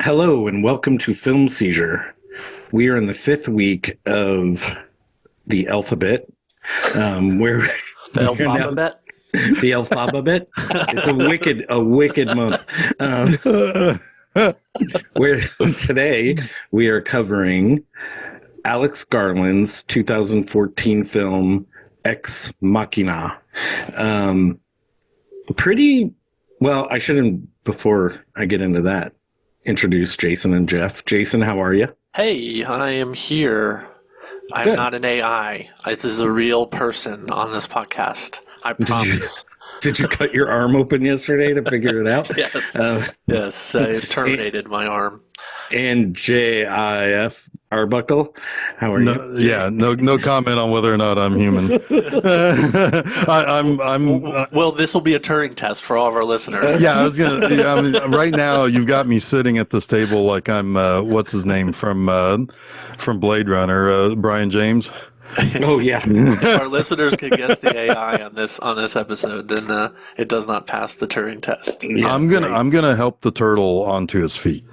Hello and welcome to Film Seizure. We are in the fifth week of the alphabet, where The alphabet? the alphabet. It's a wicked month. Where today we are covering Alex Garland's 2014 film Ex Machina. Pretty well. I shouldn't, before I get into that, introduce Jason and Jeff. Jason, how are you? Hey, I am here. I'm Good. not an AI. This is a real person on this podcast. I promise. Did you cut your arm open yesterday to figure it out? Yes. Yes, I terminated my arm. And JIF Arbuckle, how are you? Yeah, no comment on whether or not I'm human. Well, this will be a Turing test for all of our listeners. Yeah, I was gonna. Yeah, I mean, right now, you've got me sitting at this table like I'm what's his name from Blade Runner, Brian James. Oh yeah. If our listeners can guess the AI on this episode, then it does not pass the Turing test. Yeah, I'm gonna help the turtle onto his feet.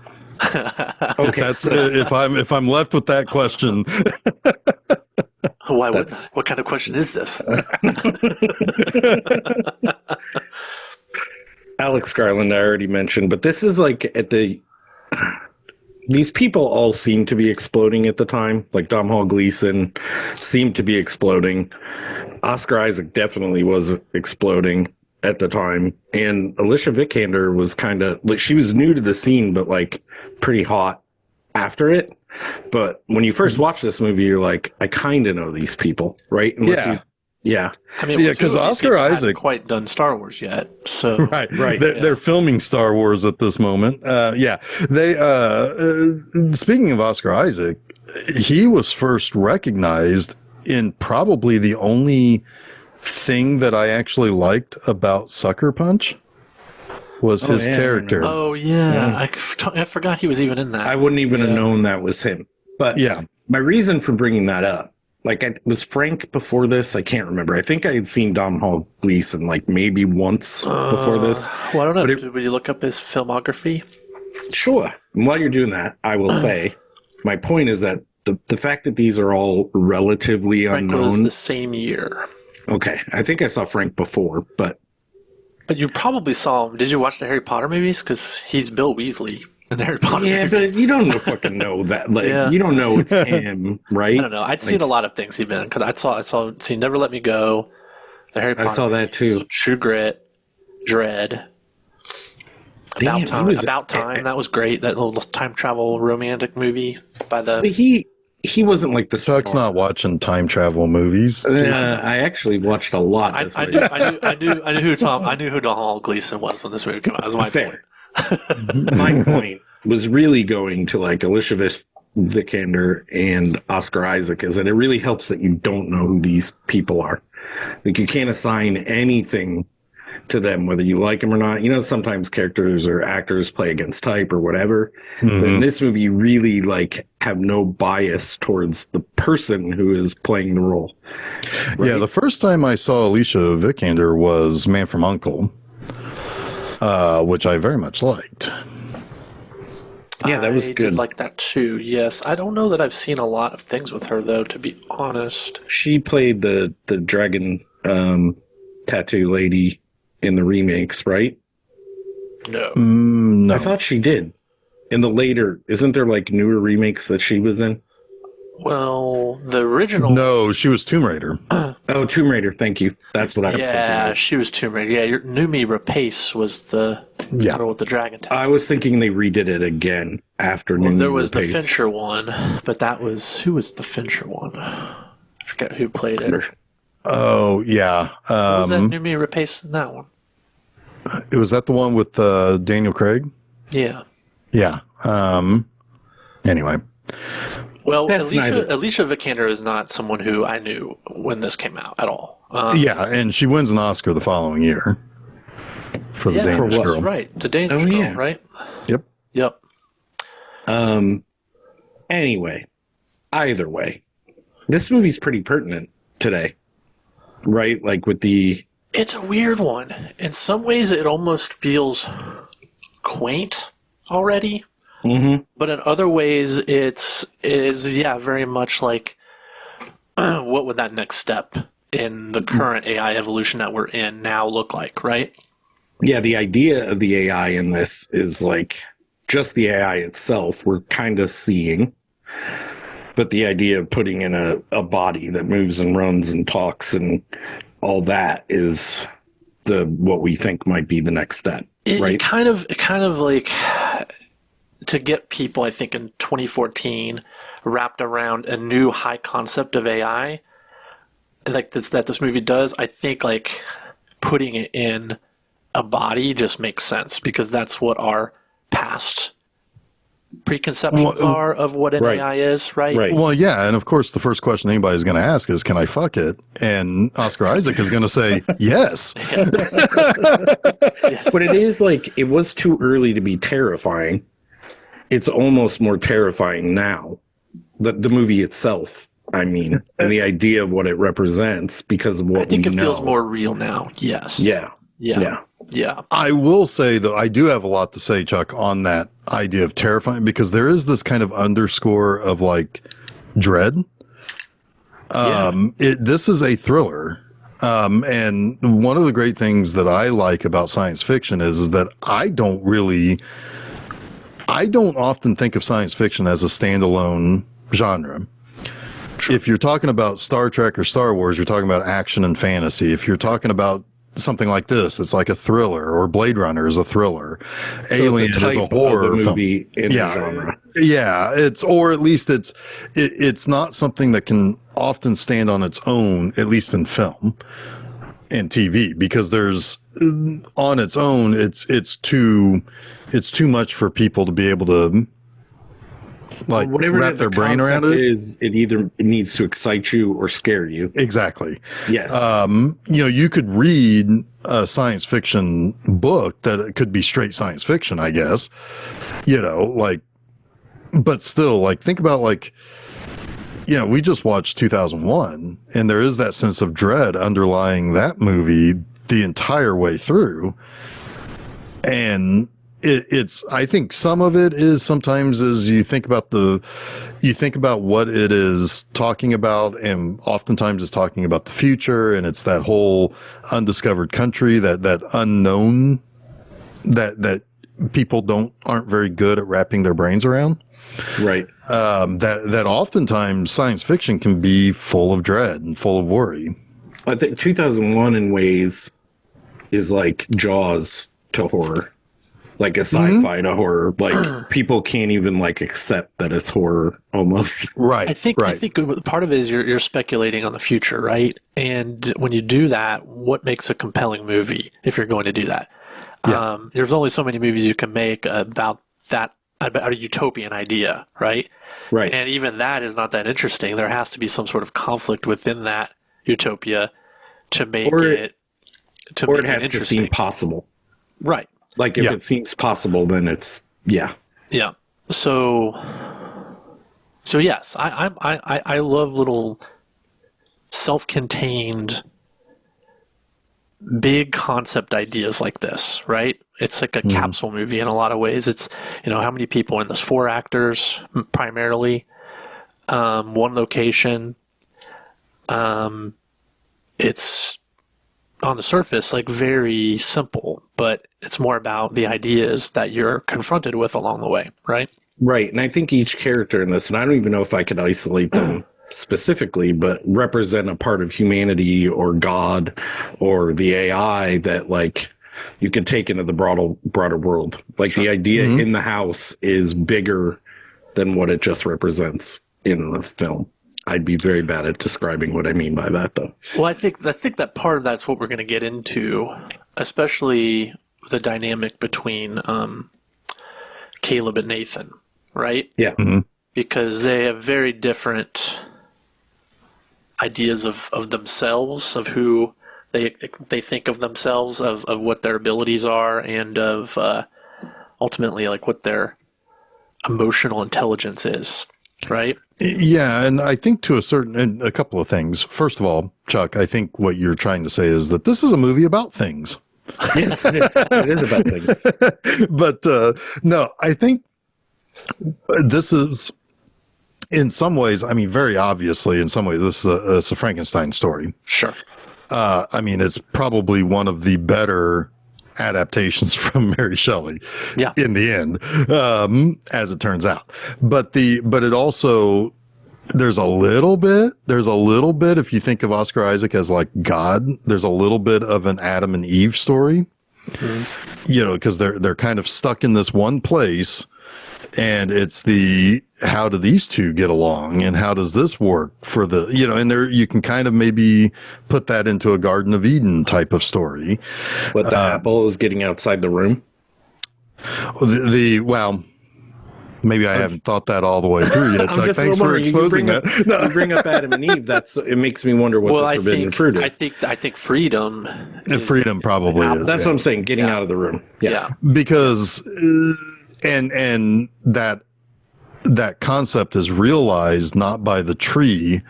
Okay. That's if I'm left with that question. Why would not? What kind of question is this? Alex Garland, I already mentioned, but this is like these people all seem to be exploding at the time. Like Dom Hall Gleason seemed to be exploding. Oscar Isaac definitely was exploding at the time. And Alicia Vikander was kind of like, she was new to the scene, but like pretty hot after it. But when you first watch this movie, you're like, I kind of know these people, right? Yeah. I mean, Yeah, 'cause two of these Oscar people hadn't Isaac- quite done Star Wars yet, so Right. Yeah. They're filming Star Wars at this moment. Yeah. They, speaking of Oscar Isaac, he was first recognized in probably the only thing that I actually liked about Sucker Punch was his character. Oh yeah, I forgot he was even in that. I wouldn't even have known that was him. But Yeah. my reason for bringing that up, like, was Frank before this? I can't remember. I think I had seen Dom Hall Gleason like maybe once before this. Well, I don't know. But Will you look up his filmography? Sure. And while you're doing that, I will say my point is that the fact that these are all relatively Frank was unknown. the same year. Okay. I think I saw Frank before, but But you probably saw him. Did you watch the Harry Potter movies? Because he's Bill Weasley in the Harry Potter yeah, movies. but you don't fucking know that. Like, Yeah. you don't know it's him, right? I don't know. I'd seen a lot of things he'd been in because I saw Never Let Me Go, the Harry Potter. I saw that too. True Grit, Dread. Damn, About Time. That was great. That little time travel romantic movie by the. But he wasn't like the Chuck's star. not watching time travel movies. I actually watched a lot. I This knew, week. I knew who Don Hall Gleason was when this movie came out. That was my point. Fair. My point was really going to like Alicia Vikander and Oscar Isaac is that it really helps that you don't know who these people are. Like you can't assign anything to them, whether you like them or not. You know, sometimes characters or actors play against type or whatever. But in this movie, you really like have no bias towards the person who is playing the role. Right? Yeah, the first time I saw Alicia Vikander was Man from U.N.C.L.E., which I very much liked. Yeah, that was I good. did like that too. Yes, I don't know that I've seen a lot of things with her though. To be honest, She played the dragon tattoo lady in the remakes, right? no. No. I thought she did. In the later, isn't there like newer remakes that she was in? Well, the original. No, she was Tomb Raider. Oh, Tomb Raider. Thank you. That's what I was Yeah, thinking of. she was Tomb Raider. Yeah, your Numi Rapace was the Yeah. girl with the dragon tattoo. I was thinking they redid it again after Well, New there was the Pace. Fincher one, but that was who was the Fincher one? I forget who played it. Oh, yeah. Was that Numi Rapace in that one? Was that the one with Daniel Craig? Yeah. Yeah. Anyway. Well, That's neither. Alicia Vikander is not someone who I knew when this came out at all. Yeah, and she wins an Oscar the following year for the Danish what? Girl. Right, the Danish Oh, girl, yeah. right? Yep. Yep. Anyway, either way, this movie's pretty pertinent today, right? Like with the It's a weird one. In some ways, it almost feels quaint already. But in other ways, it is very much like, what would that next step in the current AI evolution that we're in now look like, right? Yeah, the idea of the AI in this is like just the AI itself we're kind of seeing. But the idea of putting in a body that moves and runs and talks and all that is what we think might be the next step, right? It kind of like, to get people, I think, in 2014 wrapped around a new high concept of AI, like this movie does. I think like putting it in a body just makes sense because that's what our past preconceptions are of what an AI is, right? Right. Well, yeah, and of course, the first question anybody's going to ask is, "Can I fuck it?" And Oscar Isaac is going to say, "Yes." Yes. But it is like, it was too early to be terrifying. It's almost more terrifying now. The movie itself, I mean, and the idea of what it represents because of what I think we it know. feels more real now. Yes. Yeah. Yeah. I will say, though, I do have a lot to say, Chuck, on that idea of terrifying, because there is this kind of underscore of like dread. This is a thriller. And one of the great things that I like about science fiction is that I don't often think of science fiction as a standalone genre. If you're talking about Star Trek or Star Wars, you're talking about action and fantasy. If you're talking about something like this, it's like a thriller, or Blade Runner is a thriller. So Alien it's a type is a horror of a movie in the genre. Yeah, or at least it's not something that can often stand on its own, at least in film and TV, because there's on its own, it's too much for people to be able to like Whatever wrap their brain around concept it. is, it needs to excite you or scare you. Exactly. Yes. You could read a science fiction book that it could be straight science fiction, I guess, but still, like, think about, like, we just watched 2001, and there is that sense of dread underlying that movie the entire way through. And it's I think some of it is sometimes as you think about what it is talking about, and oftentimes it's talking about the future, and it's that whole undiscovered country, that unknown that people aren't very good at wrapping their brains around. Right. That oftentimes science fiction can be full of dread and full of worry. I think 2001 in ways is like Jaws to horror. Like a sci-fi to horror. Like, people can't even like accept that it's horror almost. Right. I think part of it is you're speculating on the future, right? And when you do that, what makes a compelling movie if you're going to do that? Yeah. There's only so many movies you can make about a utopian idea, right? Right. And even that is not that interesting. There has to be some sort of conflict within that utopia to make it has to seem possible. Right. Like, if it seems possible, then it's yeah. So yes, I love little self-contained big concept ideas like this, right? It's like a capsule movie in a lot of ways. It's, how many people in this? 4 actors primarily, one location. It's on the surface like very simple, but it's more about the ideas that you're confronted with along the way, right? Right. And I think each character in this, and I don't even know if I could isolate them specifically, but represent a part of humanity or God or the AI that, like, you could take into the broader world. Like, the idea in the house is bigger than what it just represents in the film. I'd be very bad at describing what I mean by that, though. Well, I think that part of that's what we're going to get into, especially the dynamic between Caleb and Nathan, right? Yeah. Because they have very different ideas of themselves, of who they think of themselves, of what their abilities are, and of ultimately like what their emotional intelligence is, right? Yeah, and I think a couple of things. First of all, Chuck, I think what you're trying to say is that this is a movie about things. Yes, it is. It is about things. But no, I think This is, in some ways, I mean, very obviously, in some ways, this is it's a Frankenstein story. Sure. I mean, it's probably one of the better adaptations from Mary Shelley in the end, as it turns out. But it also, there's a little bit, if you think of Oscar Isaac as like God, there's a little bit of an Adam and Eve story, because they're kind of stuck in this one place. And it's how do these two get along, and how does this work for and there, you can kind of maybe put that into a Garden of Eden type of story. But the apple is getting outside the room. Well, maybe I haven't thought that all the way through yet, Chuck. Thanks for exposing that. You bring up Adam and Eve. It makes me wonder what the forbidden fruit is. I think freedom. Freedom probably is. That's what I'm saying. Getting out of the room. Yeah. Because and that concept is realized not by the tree,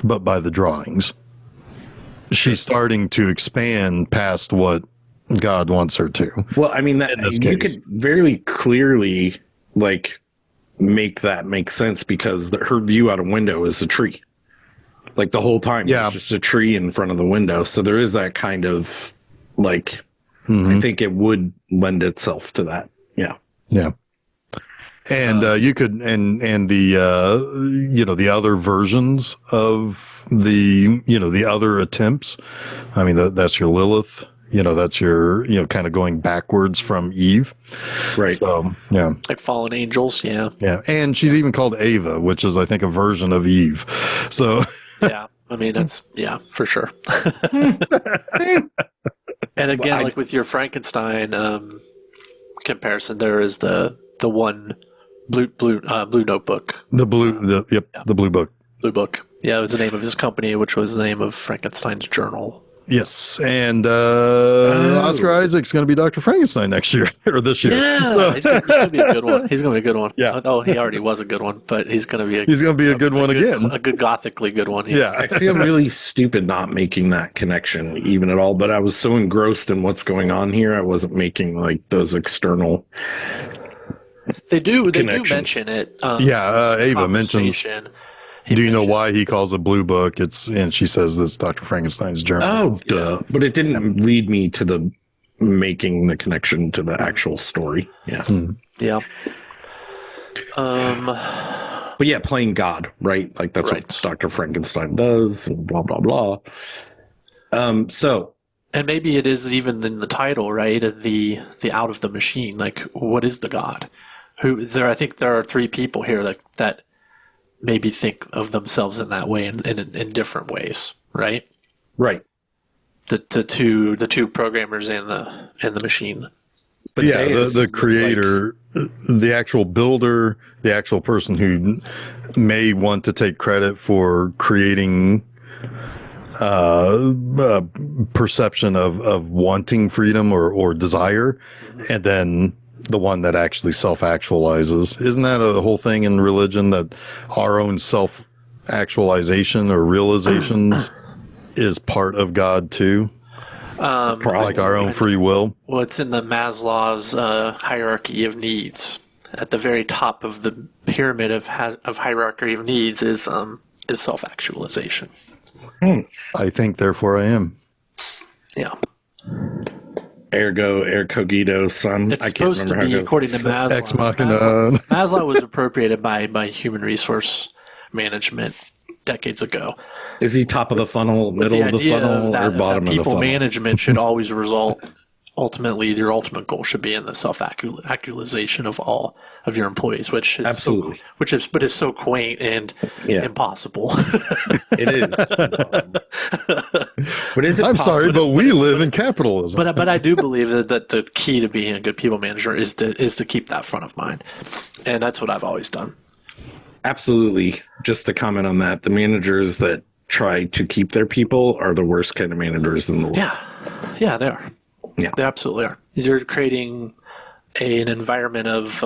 but by the drawings. She's starting to expand past what God wants her to. Well, I mean, you could very clearly make that make sense, because her view out a window is a tree. Like the whole time, there's just a tree in front of the window. So there is that kind of I think it would lend itself to that. Yeah. Yeah. And you could, and the the other versions of the other attempts. I mean, that's your Lilith. That's your kind of going backwards from Eve. Right. So yeah, like fallen angels. Yeah. Yeah, and she's even called Ava, which is I think a version of Eve. So yeah, I mean that's for sure. And again, like with your Frankenstein comparison, there is the one blue notebook. The blue book. Blue book. Yeah, it was the name of his company, which was the name of Frankenstein's journal. Yes, and Oscar Isaac's going to be Dr. Frankenstein next year or this year. Yeah, so. he's going to be a good one. He's going to be a good one. Yeah. Oh, he already was a good one, but he's going to be a good one again. A good gothically good one. Yeah. I feel really stupid not making that connection even at all, but I was so engrossed in what's going on here, I wasn't making those external. They do mention it. Ava mentions. Do you know why he calls it Blue Book? And she says that's Dr. Frankenstein's journal. Oh, duh. Yeah. But it didn't lead me to the making the connection to the actual story. Yeah. Yeah. But yeah, playing God, right? Like that's what Dr. Frankenstein does, and blah blah blah. And maybe it is even in the title, right? The out of the machine. Like, what is the God? I think there are three people here that maybe think of themselves in that way in different ways, right? Right. The two programmers and the machine. But yeah, the creator, the actual builder, the actual person who may want to take credit for creating perception of wanting freedom or desire, and then the one that actually self-actualizes. Isn't that a whole thing in religion, that our own self-actualization or realizations is part of God too? Like our own free will? Well, it's in the Maslow's hierarchy of needs. At the very top of the pyramid of hierarchy of needs is self-actualization. I think, therefore I am. Yeah. Ergo cogito sum. It's I can't supposed remember to be, according to Maslow. Ex Machina. Maslow was appropriated by human resource management decades ago. Is he top of the funnel, middle of the funnel, or bottom of the funnel? People management should always result. Ultimately, your ultimate goal should be in the self-actualization of all of your employees, which is absolutely, but it's so quaint and impossible. It is impossible. But is it? I'm sorry, but we live in capitalism. But I do believe that the key to being a good people manager is to keep that front of mind, and that's what I've always done. Absolutely. Just to comment on that, the managers that try to keep their people are the worst kind of managers in the world. Yeah, they are. Yeah, they absolutely are. You're creating an environment of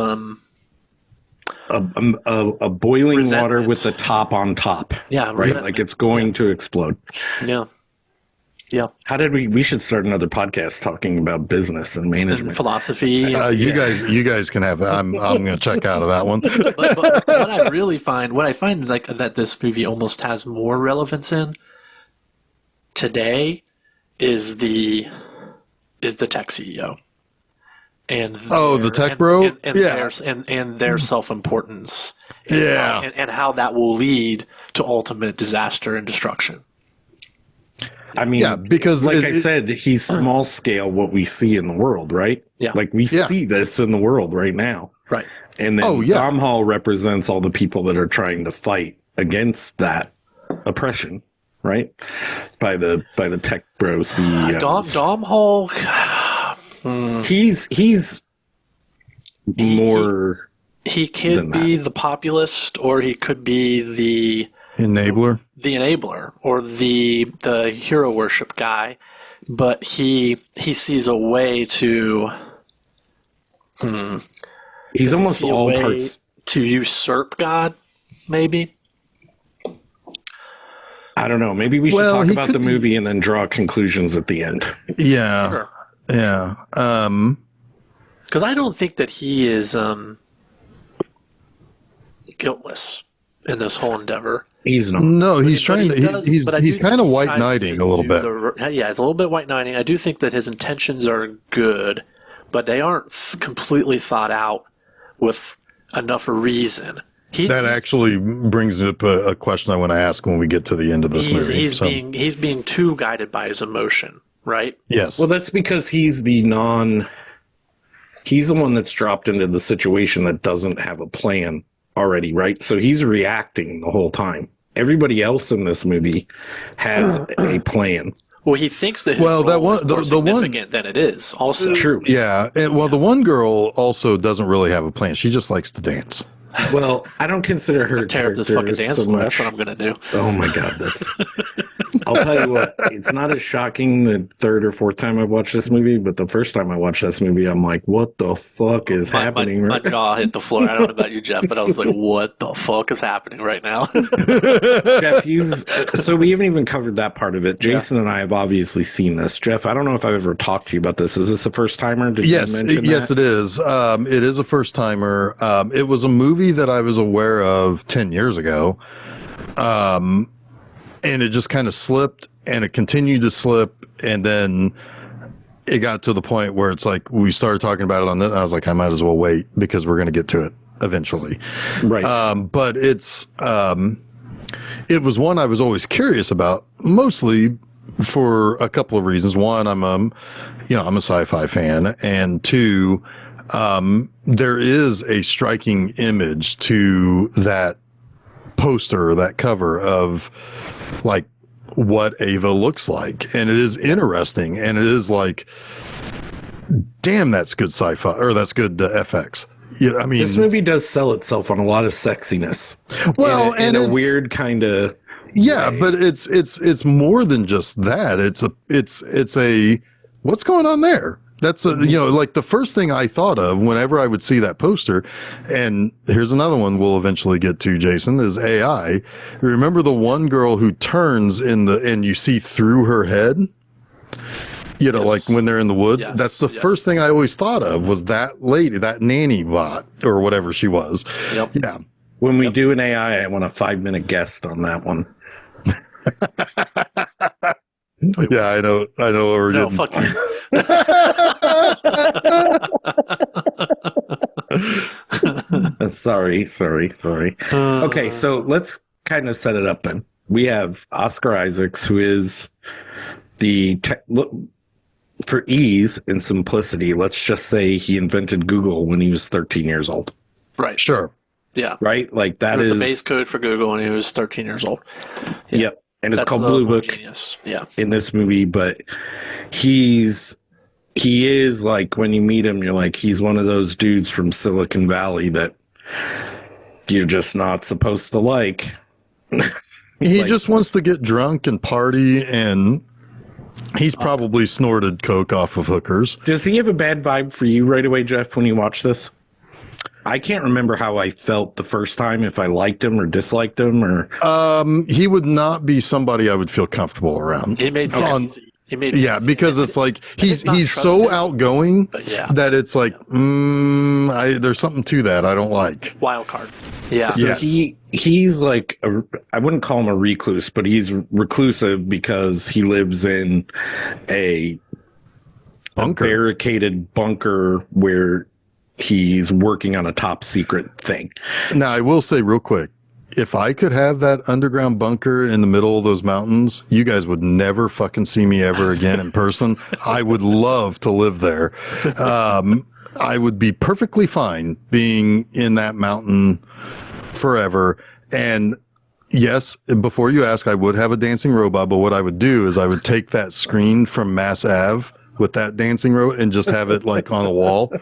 a boiling resentment. Water with the top on top. Yeah, right. Like it's going to explode. Yeah. Yeah. How did we should start another podcast talking about business and management. And philosophy. You guys can have that. I'm going to check out of that one. But what I find like that this movie almost has more relevance in today is the tech CEO. And the tech bro? And their self-importance. And how that will lead to ultimate disaster and destruction. I mean, because like I said, he's small scale what we see in the world, right? Yeah. Like we see this in the world right now. Right. And then Dom Hall represents all the people that are trying to fight against that oppression, right? By the tech bro CEOs. Dom Hall He's more he could be the populist, or he could be the enabler, or the hero worship guy, but he sees a way to he's almost all parts to usurp God, maybe. I don't know. Maybe we should talk about the movie and then draw conclusions at the end. Yeah. Sure. Yeah. Because I don't think that he is guiltless in this whole endeavor. He's not. No, he's trying to. He's kind of white knighting a little bit. It's a little bit white knighting. I do think that his intentions are good, but they aren't completely thought out with enough reason. That actually brings up a question I want to ask when we get to the end of this movie. He's being too guided by his emotion, right? Yes. Well, that's because he's the one that's dropped into the situation that doesn't have a plan already, right? So he's reacting the whole time. Everybody else in this movie has a plan. Well, he thinks that his role is more significant than it is. Also, true. Yeah. The one girl also doesn't really have a plan. She just likes to dance. Well, I don't consider her tear up this fucking dance floor. That's what I'm gonna do. Oh my god, I'll tell you what. It's not as shocking the third or fourth time I've watched this movie, but the first time I watched this movie, I'm like, "What the fuck is happening?" My jaw hit the floor. I don't know about you, Jeff, but I was like, "What the fuck is happening right now?" Jeff, so we haven't even covered that part of it. Jason and I have obviously seen this. Jeff, I don't know if I've ever talked to you about this. Is this a first timer? Yes, it is. It is a first timer. It was a movie that I was aware of 10 years ago. And it just kind of slipped, and it continued to slip. And then it got to the point where it's like, we started talking about it on that. And I was like, I might as well wait because we're going to get to it eventually. Right. But it was one I was always curious about, mostly for a couple of reasons. One, I'm a sci-fi fan, and two, there is a striking image to that poster, that cover of like what Ava looks like. And it is interesting. And it is like, damn, that's good sci-fi, or that's good FX. Yeah, I mean, this movie does sell itself on a lot of sexiness. Well, in a weird kind of way. But it's more than just that. It's a what's going on there? That's like the first thing I thought of whenever I would see that poster. And here's another one we'll eventually get to, Jason, is AI. Remember the one girl who turns and you see through her head? Yes. Like when they're in the woods. Yes. That's the first thing I always thought of, was that lady, that nanny bot or whatever she was. Yep. Yeah. When we do an AI, I want a 5-minute guest on that one. Yeah, I know what we're getting. Fuck you. Sorry. Okay, so let's kind of set it up then. We have Oscar Isaacs, who is for ease and simplicity, let's just say he invented Google when he was 13 years old. Right. Sure. Yeah. Right? Like that is the base code for Google when he was 13 years old. Yeah. Yep. And it's called Blue Book in this movie, but he is like, when you meet him, you're like, he's one of those dudes from Silicon Valley that you're just not supposed to like. He just wants to get drunk and party, and he's probably snorted coke off of hookers. Does he have a bad vibe for you right away, Jeff, when you watch this? I can't remember how I felt the first time, if I liked him or disliked him, or he would not be somebody I would feel comfortable around. He made Yeah, because it's like he's so outgoing that it's like there's something to that I don't like. Wild card. Yeah. So he's like I wouldn't call him a recluse, but he's reclusive because he lives in a barricaded bunker where he's working on a top secret thing. Now, I will say real quick, if I could have that underground bunker in the middle of those mountains, you guys would never fucking see me ever again in person. I would love to live there. I would be perfectly fine being in that mountain forever. And yes, before you ask, I would have a dancing robot, but what I would do is I would take that screen from Mass Ave with that dancing robot and just have it like on a wall.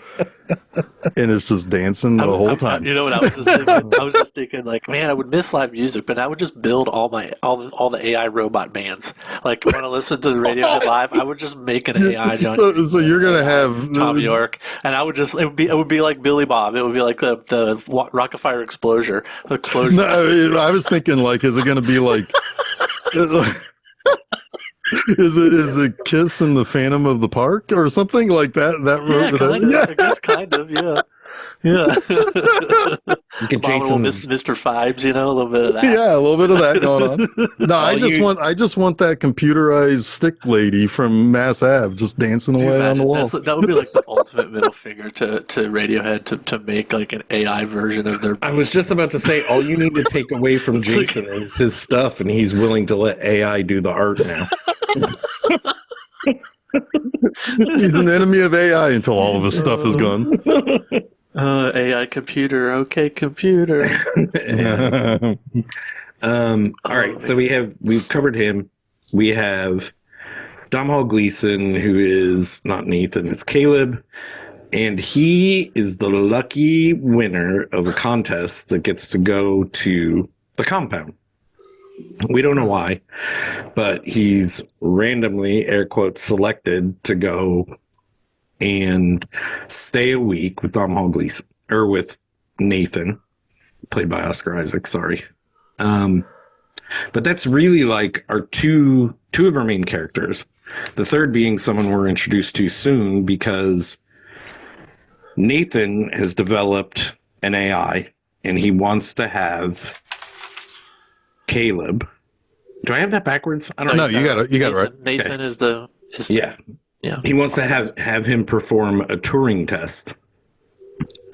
And it's just dancing the whole time. You know what I was just thinking? I was just thinking, like, man, I would miss live music, but I would just build all the AI robot bands. Like, when I listen to the Radiohead live, I would just make an AI John. So you're gonna have Tom York, and I would just it would be like Billy Bob. It would be like the Rockefeller explosion. No, I was thinking, like, is it gonna be like? Is it Kiss and the Phantom of the Park or something like that? I guess kind of, yeah. Jason's Mr. Fibes, a little bit of that. Yeah, a little bit of that going on. No, I just want that computerized stick lady from Mass Ave just dancing away on the wall. That would be like the ultimate middle finger to Radiohead to make like an AI version of their. I was just about to say, all you need to take away from Jason is his stuff, and he's willing to let AI do the art now. He's an enemy of AI until all of his stuff is gone. AI computer, okay, computer. All right, so we've covered him. We have Domhnall Gleeson, who is not Nathan, it's Caleb, and he is the lucky winner of a contest that gets to go to the compound. We don't know why, but he's randomly, air quotes, selected to go and stay a week with Domhnall Gleeson, or with Nathan, played by Oscar Isaac, sorry. But that's really like our two of our main characters. The third being someone we're introduced to soon, because Nathan has developed an AI and he wants to have Caleb. Do I have that backwards? I don't know. No, you got it right. Nathan okay. Yeah. He wants to have him perform a Turing test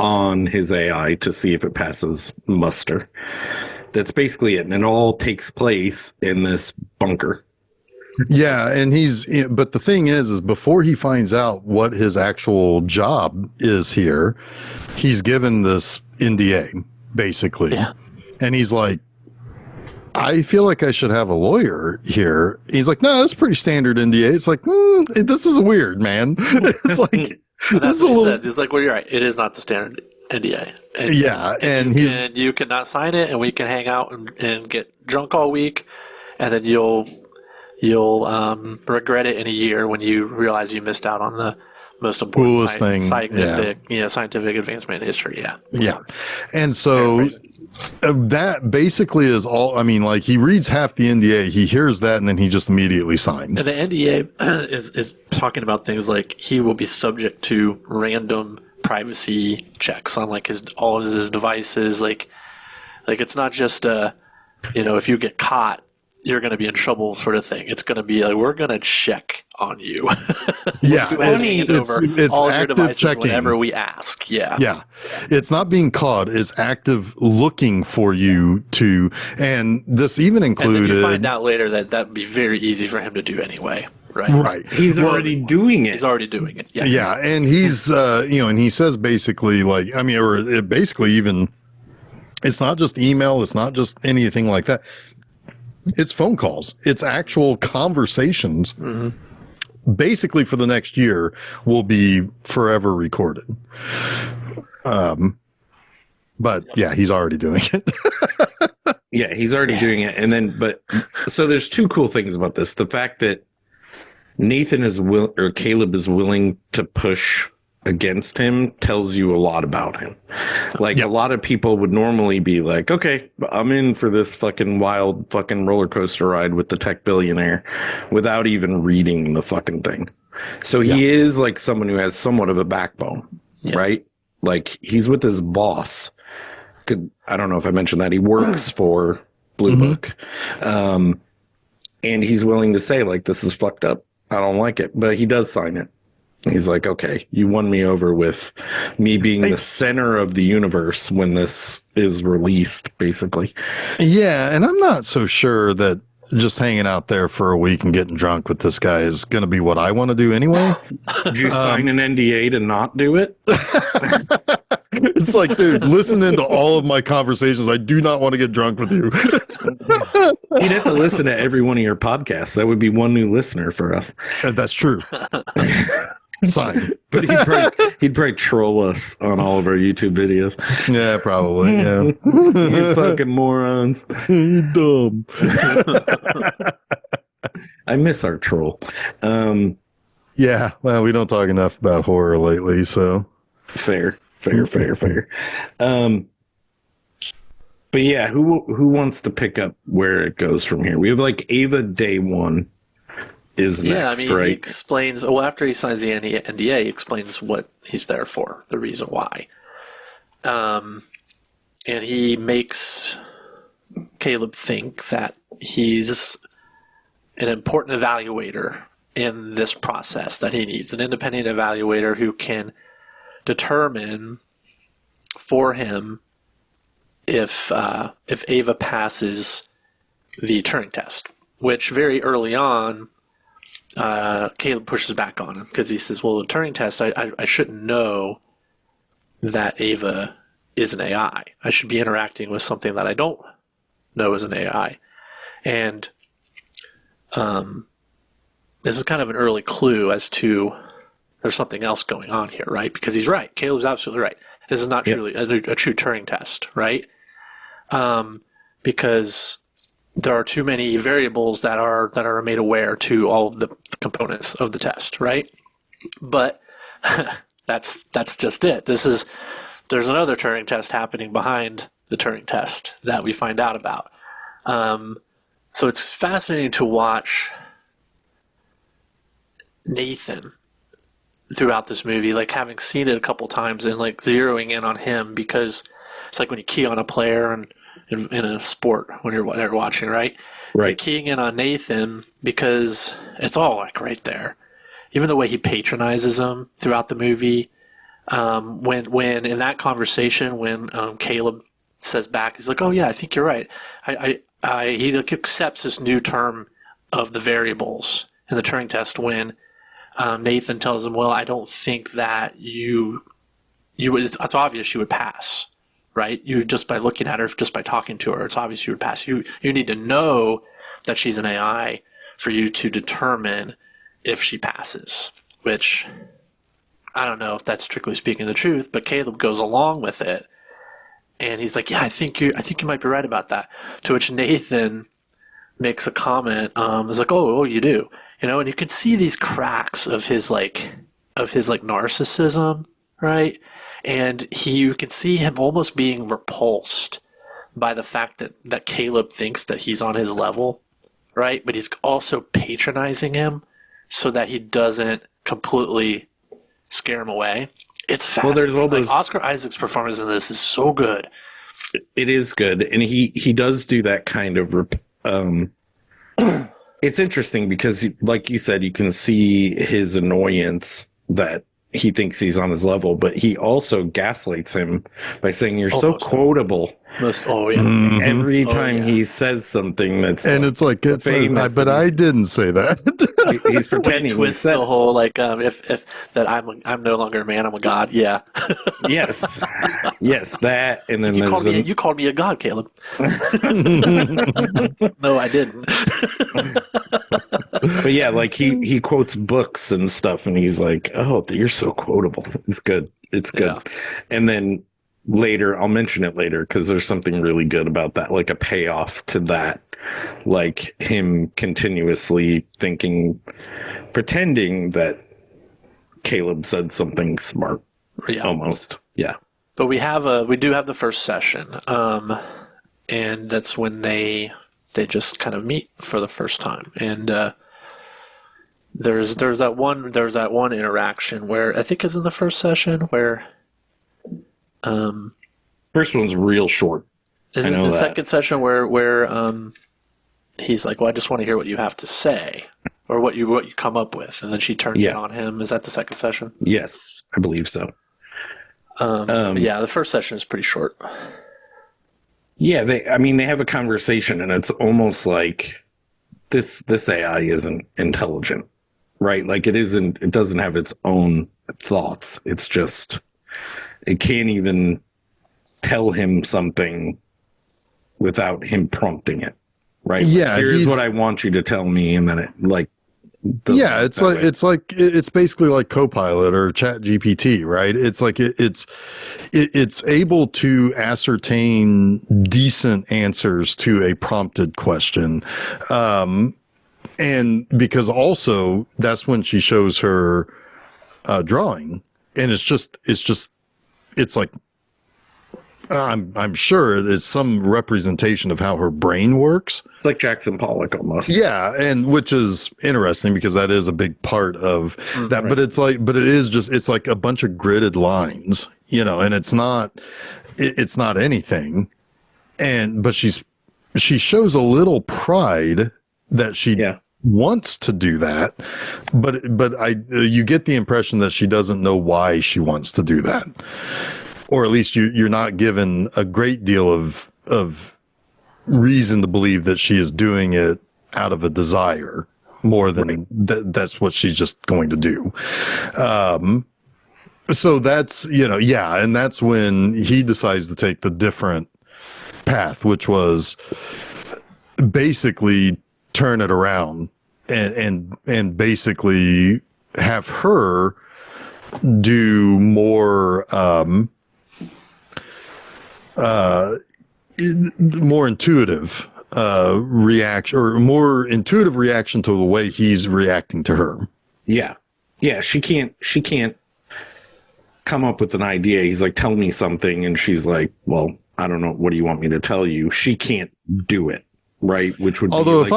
on his AI to see if it passes muster. That's basically it. And it all takes place in this bunker. Yeah. And but the thing is before he finds out what his actual job is here, he's given this NDA, basically. Yeah. And he's like, I feel like I should have a lawyer here. He's like, no, that's pretty standard NDA. It's like, this is weird, man. It's like, that's what he says. He's like, well, you're right. It is not the standard NDA. And you cannot sign it, and we can hang out and get drunk all week, and then you'll regret it in a year when you realize you missed out on the most important scientific advancement in history. Yeah. Yeah. And so that basically is all. I mean, like, he reads half the NDA, he hears that, and then he just immediately signs. And the NDA is talking about things like he will be subject to random privacy checks on like all of his devices. Like it's not just if you get caught, you're going to be in trouble sort of thing. It's going to be like, we're going to check on you. Yeah. It's all your devices checking whenever we ask. Yeah. Yeah. It's not being caught. It's active looking for you to, and this even included. And then you find out later that would be very easy for him to do anyway. Right. Right. He's already doing it. He's already doing it. Yes. Yeah. And he's, and he says basically like, I mean, or it basically even, it's not just email. It's not just anything like that. It's phone calls. It's actual conversations. Mm-hmm. Basically, for the next year, will be forever recorded. But yeah, he's already doing it. Yeah, he's already doing it. And then, so there's two cool things about this: the fact that Nathan Caleb is willing to push against him tells you a lot about him. Like a lot of people would normally be like, okay, I'm in for this fucking wild fucking roller coaster ride with the tech billionaire without even reading the fucking thing. So he is like someone who has somewhat of a backbone, right? Like he's with his boss. I don't know if I mentioned that. He works for Blue Book. And he's willing to say like, this is fucked up. I don't like it, but he does sign it. He's like, okay, you won me over with me being the center of the universe when this is released, basically. Yeah, and I'm not so sure that just hanging out there for a week and getting drunk with this guy is going to be what I want to do anyway. Did you sign an NDA to not do it? It's like, dude, listening to all of my conversations, I do not want to get drunk with you. You'd have to listen to every one of your podcasts. That would be one new listener for us. That's true. Sign. But he'd probably troll us on all of our YouTube videos. Yeah, probably. Yeah. You fucking morons. You dumb. I miss our troll. Yeah. Well, we don't talk enough about horror lately, so. Fair. But yeah, who wants to pick up where it goes from here? We have like Ava Day One is next, right? He explains, well, after he signs the NDA, he explains what he's there for, the reason why. And he makes Caleb think that he's an important evaluator in this process that he needs, an independent evaluator who can determine for him if Ava passes the Turing test, which very early on, Caleb pushes back on him because he says, well, the Turing test, I shouldn't know that Ava is an AI. I should be interacting with something that I don't know is an AI. And this is kind of an early clue as to there's something else going on here, right? Because he's right. Caleb's absolutely right. This is not truly a true Turing test, right? Because there are too many variables that are made aware to all of the components of the test, right? But that's just it. There's another Turing test happening behind the Turing test that we find out about. So it's fascinating to watch Nathan throughout this movie, like having seen it a couple times and like zeroing in on him, because it's like when you key on a player and in a sport when you're watching, right? It's like keying in on Nathan because it's all like right there. Even the way he patronizes him throughout the movie. When in that conversation, when Caleb says back, he's like, "Oh yeah, I think you're right." He accepts this new term of the variables in the Turing test when Nathan tells him, "Well, I don't think that it's obvious you would pass, right? You just by looking at her, just by talking to her, it's obvious you would pass. You need to know that she's an AI for you to determine if she passes." Which I don't know if that's strictly speaking the truth, but Caleb goes along with it, and he's like, "Yeah, I think you might be right about that." To which Nathan makes a comment, is like, "Oh, you do." You know, and you can see these cracks of his narcissism, right? And you can see him almost being repulsed by the fact that Caleb thinks that he's on his level, right? But he's also patronizing him so that he doesn't completely scare him away. It's fascinating. Well, there's all those... Oscar Isaac's performance in this is so good. It is good, and he does do that kind of. It's interesting because, like you said, you can see his annoyance that he thinks he's on his level, but he also gaslights him by saying, "You're so quotable." Every time he says something that's it's like it's famous, but I didn't say that. He's pretending. He twists the whole if that I'm no longer a man, I'm a god. Yeah. yes, that, and then you called me a god, Caleb. No, I didn't. But yeah, like he quotes books and stuff, and he's like, "Oh, you're so quotable." It's good. Yeah. And then later, I'll mention it later because there's something really good about that, like a payoff to that, like him continuously pretending that Caleb said something smart. Yeah. Almost. Yeah. But we do have the first session, and that's when they just kind of meet for the first time, and there's that one interaction where I think is in the first session where First one's real short. isn't the second session where he's like, well, I just want to hear what you have to say or what you come up with, and then she turns it on him. Is that the second session? Yes, I believe so. Yeah, the first session is pretty short. Yeah, they have a conversation, and it's almost like this AI isn't intelligent, right? Like it doesn't have its own thoughts. It's just, it can't even tell him something without him prompting it, right? Yeah, like, here's what I want you to tell me, and then it like. Yeah, it's basically like Copilot or Chat GPT, right? It's like it's able to ascertain decent answers to a prompted question, and because also that's when she shows her drawing, and it's like. I'm sure it's some representation of how her brain works. It's like Jackson Pollock almost. Yeah, and which is interesting because that is a big part of that. Right. But it's like a bunch of gridded lines, and it's not anything. But she shows a little pride that she wants to do that, but you get the impression that she doesn't know why she wants to do that. Or at least you're not given a great deal of reason to believe that she is doing it out of a desire more than that's what she's just going to do. So that's, and that's when he decides to take the different path, which was basically turn it around and basically have her do more, more intuitive reaction or more intuitive reaction to the way he's reacting to her. Yeah. She can't come up with an idea. He's like, tell me something. And she's like, well, I don't know. What do you want me to tell you? She can't do it. Right. Which would although be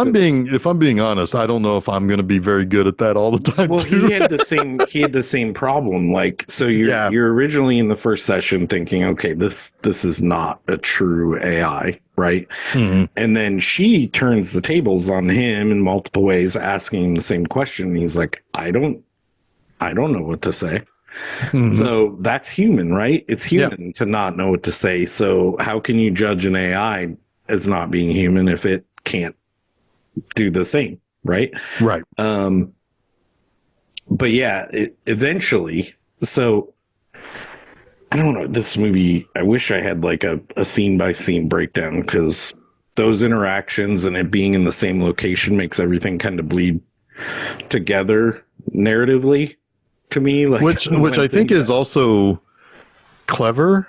if I'm being honest, I don't know if I'm going to be very good at that all the time. Well, too. he had the same problem. Like, so you're originally in the first session thinking, okay, this is not a true AI. Right. Mm-hmm. And then she turns the tables on him in multiple ways, asking him the same question. And he's like, I don't know what to say. Mm-hmm. So that's human, right? It's human to not know what to say. So how can you judge an AI as not being human if it can't do the same, right? Right. But yeah, eventually, so I don't know, this movie, I wish I had like a scene by scene breakdown, because those interactions and it being in the same location makes everything kind of bleed together narratively to me. Like, which I think is also clever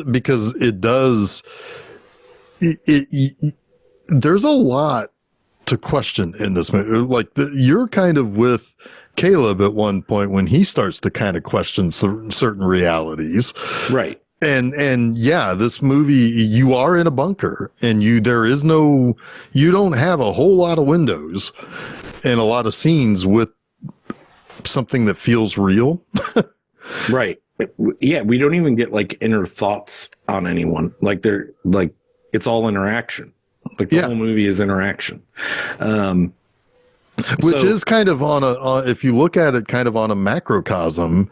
because it does. There's a lot to question in this movie. Like you're kind of with Caleb at one point when he starts to kind of question certain realities. Right. And yeah, this movie, you are in a bunker and you don't have a whole lot of windows and a lot of scenes with something that feels real. Right. Yeah. We don't even get like inner thoughts on anyone. Like it's all interaction. Like the whole movie is interaction. Which is kind of if you look at it kind of on a macrocosm,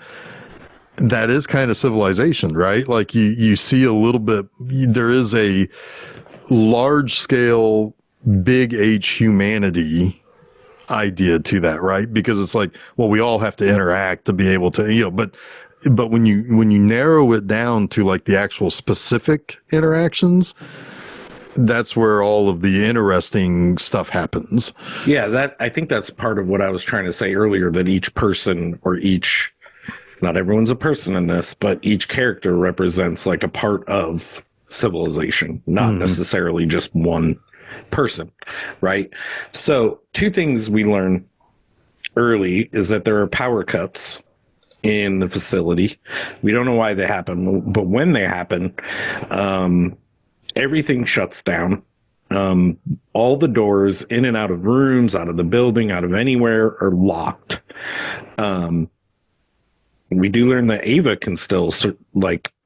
that is kind of civilization, right? Like you see a little bit, there is a large scale, big H humanity idea to that, right? Because it's like, well, we all have to interact to be able to, but when you narrow it down to like the actual specific interactions, that's where all of the interesting stuff happens. Yeah, I think that's part of what I was trying to say earlier, that each person not everyone's a person in this, but each character represents like a part of civilization, not necessarily just one person, right? So two things we learn early is that there are power cuts in the facility. We don't know why they happen, but when they happen, everything shuts down. All the doors in and out of rooms, out of the building, out of anywhere are locked. We do learn that Ava can still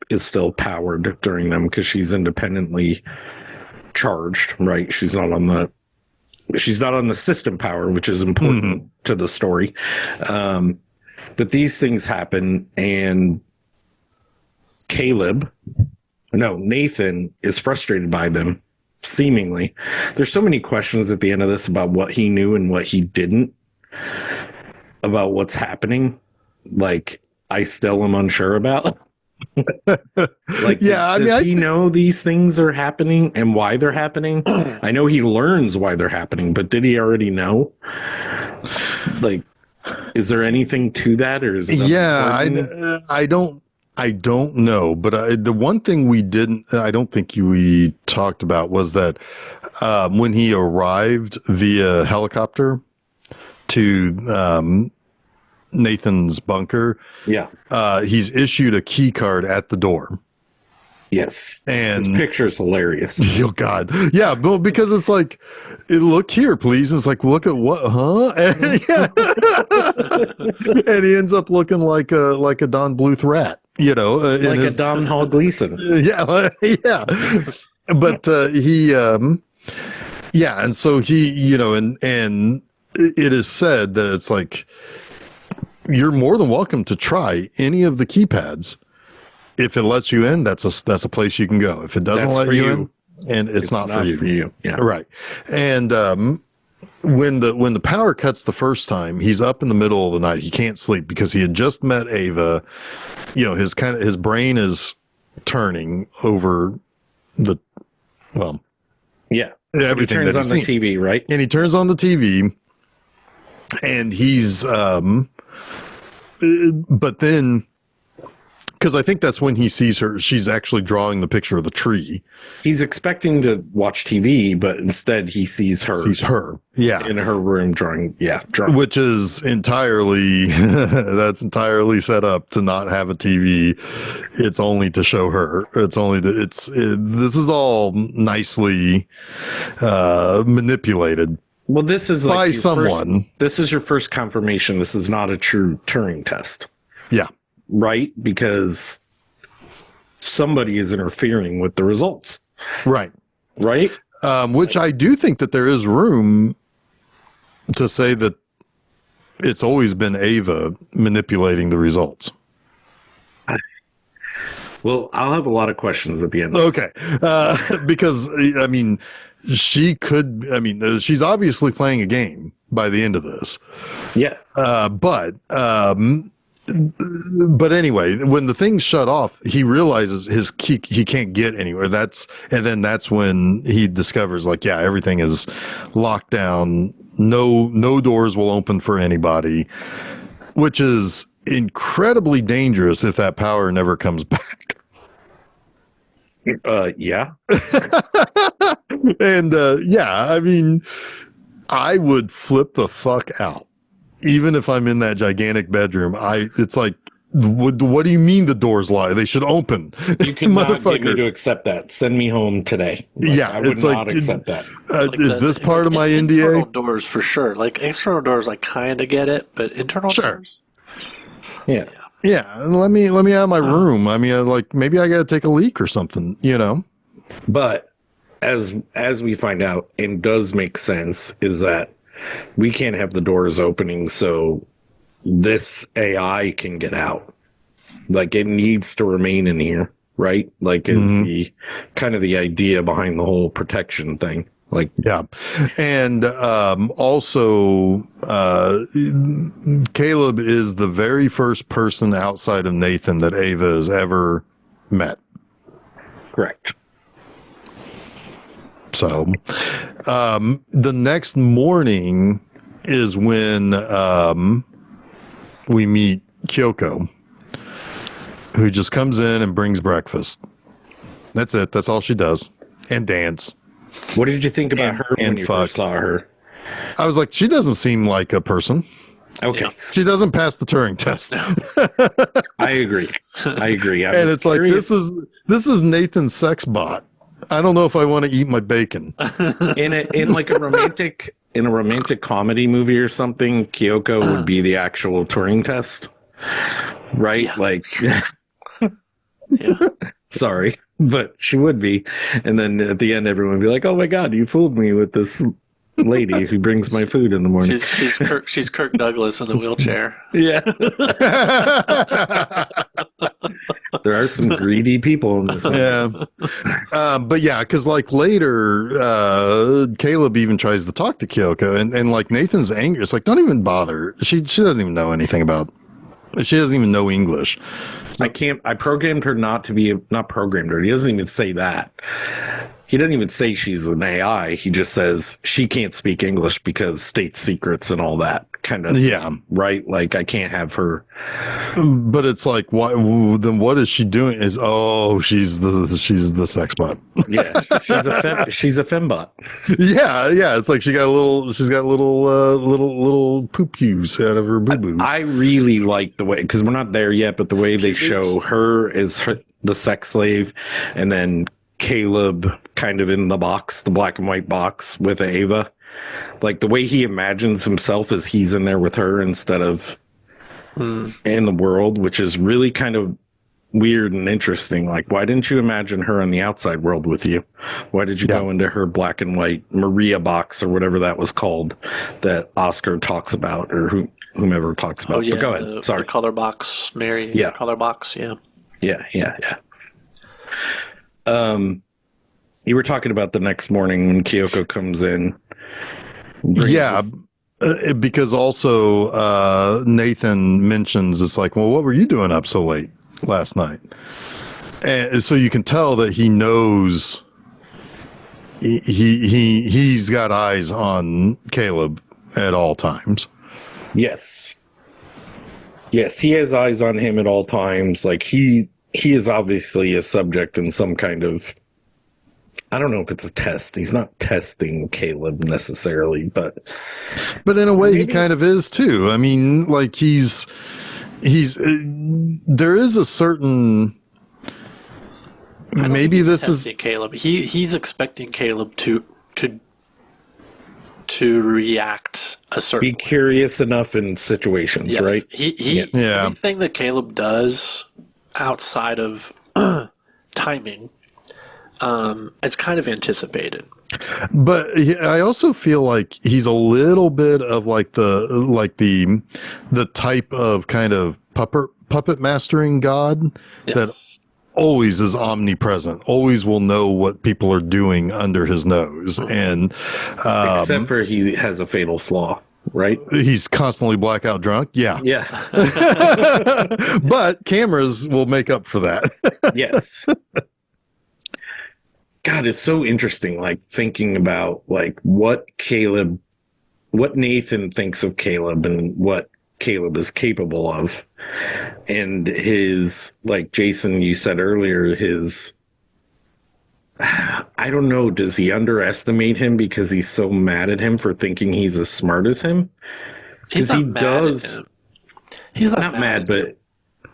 is still powered during them because she's independently charged, right? She's not on the system power, which is important to the story. But these things happen, and Nathan is frustrated by them, seemingly. There's so many questions at the end of this about what he knew and what he didn't, about what's happening. Like, I still am unsure about. Like, does he know these things are happening and why they're happening? I know he learns why they're happening, but did he already know? Like, is there anything to that, or is it I don't know, but the one thing I don't think we talked about was that when he arrived via helicopter to Nathan's bunker, he's issued a key card at the door. Yes, and his picture's hilarious. Oh God, yeah, well, because it's like, look here, please. And it's like, look at what, huh? And he ends up looking like a Don Bluth rat, like a Don Hall Gleason. Yeah. But and so he, and it is said that it's like, you're more than welcome to try any of the keypads. If it lets you in, that's a place you can go. If it doesn't let you in, and it's not for you. Yeah. Right. And when the power cuts the first time, he's up in the middle of the night. He can't sleep because he had just met Ava. His brain is turning over everything. He turns on the TV, right? And he turns on the TV, and he's but then, because I think that's when he sees her, she's actually drawing the picture of the tree. He's expecting to watch TV, but instead he sees her. In her room drawing. Which is entirely, that's entirely set up to not have a TV. It's only to show her. This is all nicely manipulated. Well, this is like by someone. This is your first confirmation. This is not a true Turing test. Yeah. Right? Because somebody is interfering with the results. Right. Right? Which I do think that there is room to say that it's always been Ava manipulating the results. Well, I'll have a lot of questions at the end. Okay. Because, I mean, she's obviously playing a game by the end of this. Yeah. But anyway, when the things shut off, he realizes he can't get anywhere. And then that's when he discovers, like, everything is locked down. No doors will open for anybody, which is incredibly dangerous if that power never comes back. Yeah. And I mean, I would flip the fuck out. Even if I'm in that gigantic bedroom, it's like, what do you mean the doors lie? They should open. You cannot get me to accept that. Send me home today. I would not accept that. Is this part of my NDA? Internal doors for sure. Like external doors, I kind of get it, but internal doors? Yeah. Yeah, and let me out of my room. I mean, like, maybe I got to take a leak or something, But as we find out, and does make sense, is that we can't have the doors opening so this AI can get out. Like, it needs to remain in here, right? Like, is the kind of the idea behind the whole protection thing. Like, yeah. And also, Caleb is the very first person outside of Nathan that Ava has ever met. Correct. So, the next morning is when we meet Kyoko, who just comes in and brings breakfast. That's it. That's all she does. And dance. What did you think about her when you first saw her? I was like, she doesn't seem like a person. Okay. Yeah. She doesn't pass the Turing test. I agree. And it's curious. Like, this is Nathan's sex bot. I don't know if I want to eat my bacon. In like a romantic comedy movie or something, Kyoko would be the actual Turing test. Right? Yeah. Like Yeah. sorry, but she would be. And then at the end everyone would be like, "Oh my god, you fooled me with this lady who brings my food in the morning." She's Kirk Douglas in the wheelchair. Yeah. There are some greedy people in this movie. Yeah. But yeah, because like later, Caleb even tries to talk to Kyoko, and like Nathan's angry. It's like, don't even bother. She doesn't even know anything about. She doesn't even know English. I programmed her not programmed her. He doesn't even say that. He doesn't even say she's an AI. He just says she can't speak English because state secrets and all that kind of. Yeah. Right. Like I can't have her. But it's like, why? Then what is she doing? She's the sex bot. Yeah. She's a fembot. Yeah. It's like she's got little poop pews out of her boo boos. I really like the way, because we're not there yet, but the way they show her as the sex slave, and then Caleb kind of in the box, the black and white box with Ava. Like the way he imagines himself as he's in there with her instead of in the world, which is really kind of weird and interesting. Like, why didn't you imagine her in the outside world with you? Why did you go into her black and white Maria box or whatever that was called that Oscar talks about, or whomever talks about? Oh, yeah, but go ahead. Sorry. The color box, Mary. Yeah. Color box. Yeah. Yeah. You were talking about the next morning when Kyoko comes in. Yeah, because also Nathan mentions, it's like, well, what were you doing up so late last night? And so you can tell that he knows he's got eyes on Caleb at all times. Yes, he has eyes on him at all times. Like he is obviously a subject in some kind of, I don't know if it's a test. He's not testing Caleb necessarily, but in a way he kind of is too. I mean, like he's there is a certain, maybe this is Caleb. He's expecting Caleb to react a certain be curious enough in situations, yes. right? Everything that Caleb does outside of timing is kind of anticipated. But I also feel like he's a little bit of like the type of kind of puppet mastering god that always is omnipresent, always will know what people are doing under his nose. And except for he has a fatal flaw, right? He's constantly blackout drunk. Yeah. But cameras will make up for that. Yes. God, it's so interesting, like thinking about like what Nathan thinks of Caleb and what Caleb is capable of. And his, like Jason, you said earlier, I don't know, does he underestimate him because he's so mad at him for thinking he's as smart as him? Because he does. He's not mad, but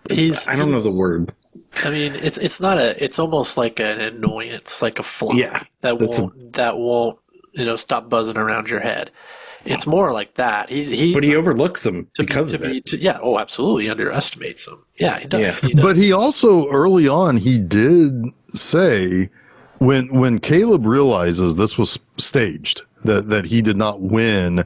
I don't know the word. I mean, it's not it's almost like an annoyance, like a fly that won't stop buzzing around your head. It's more like that. But he overlooks him because of it. Absolutely, he underestimates him. Yeah, he does. Yeah. He does. But he also early on he did say when Caleb realizes this was staged, that he did not win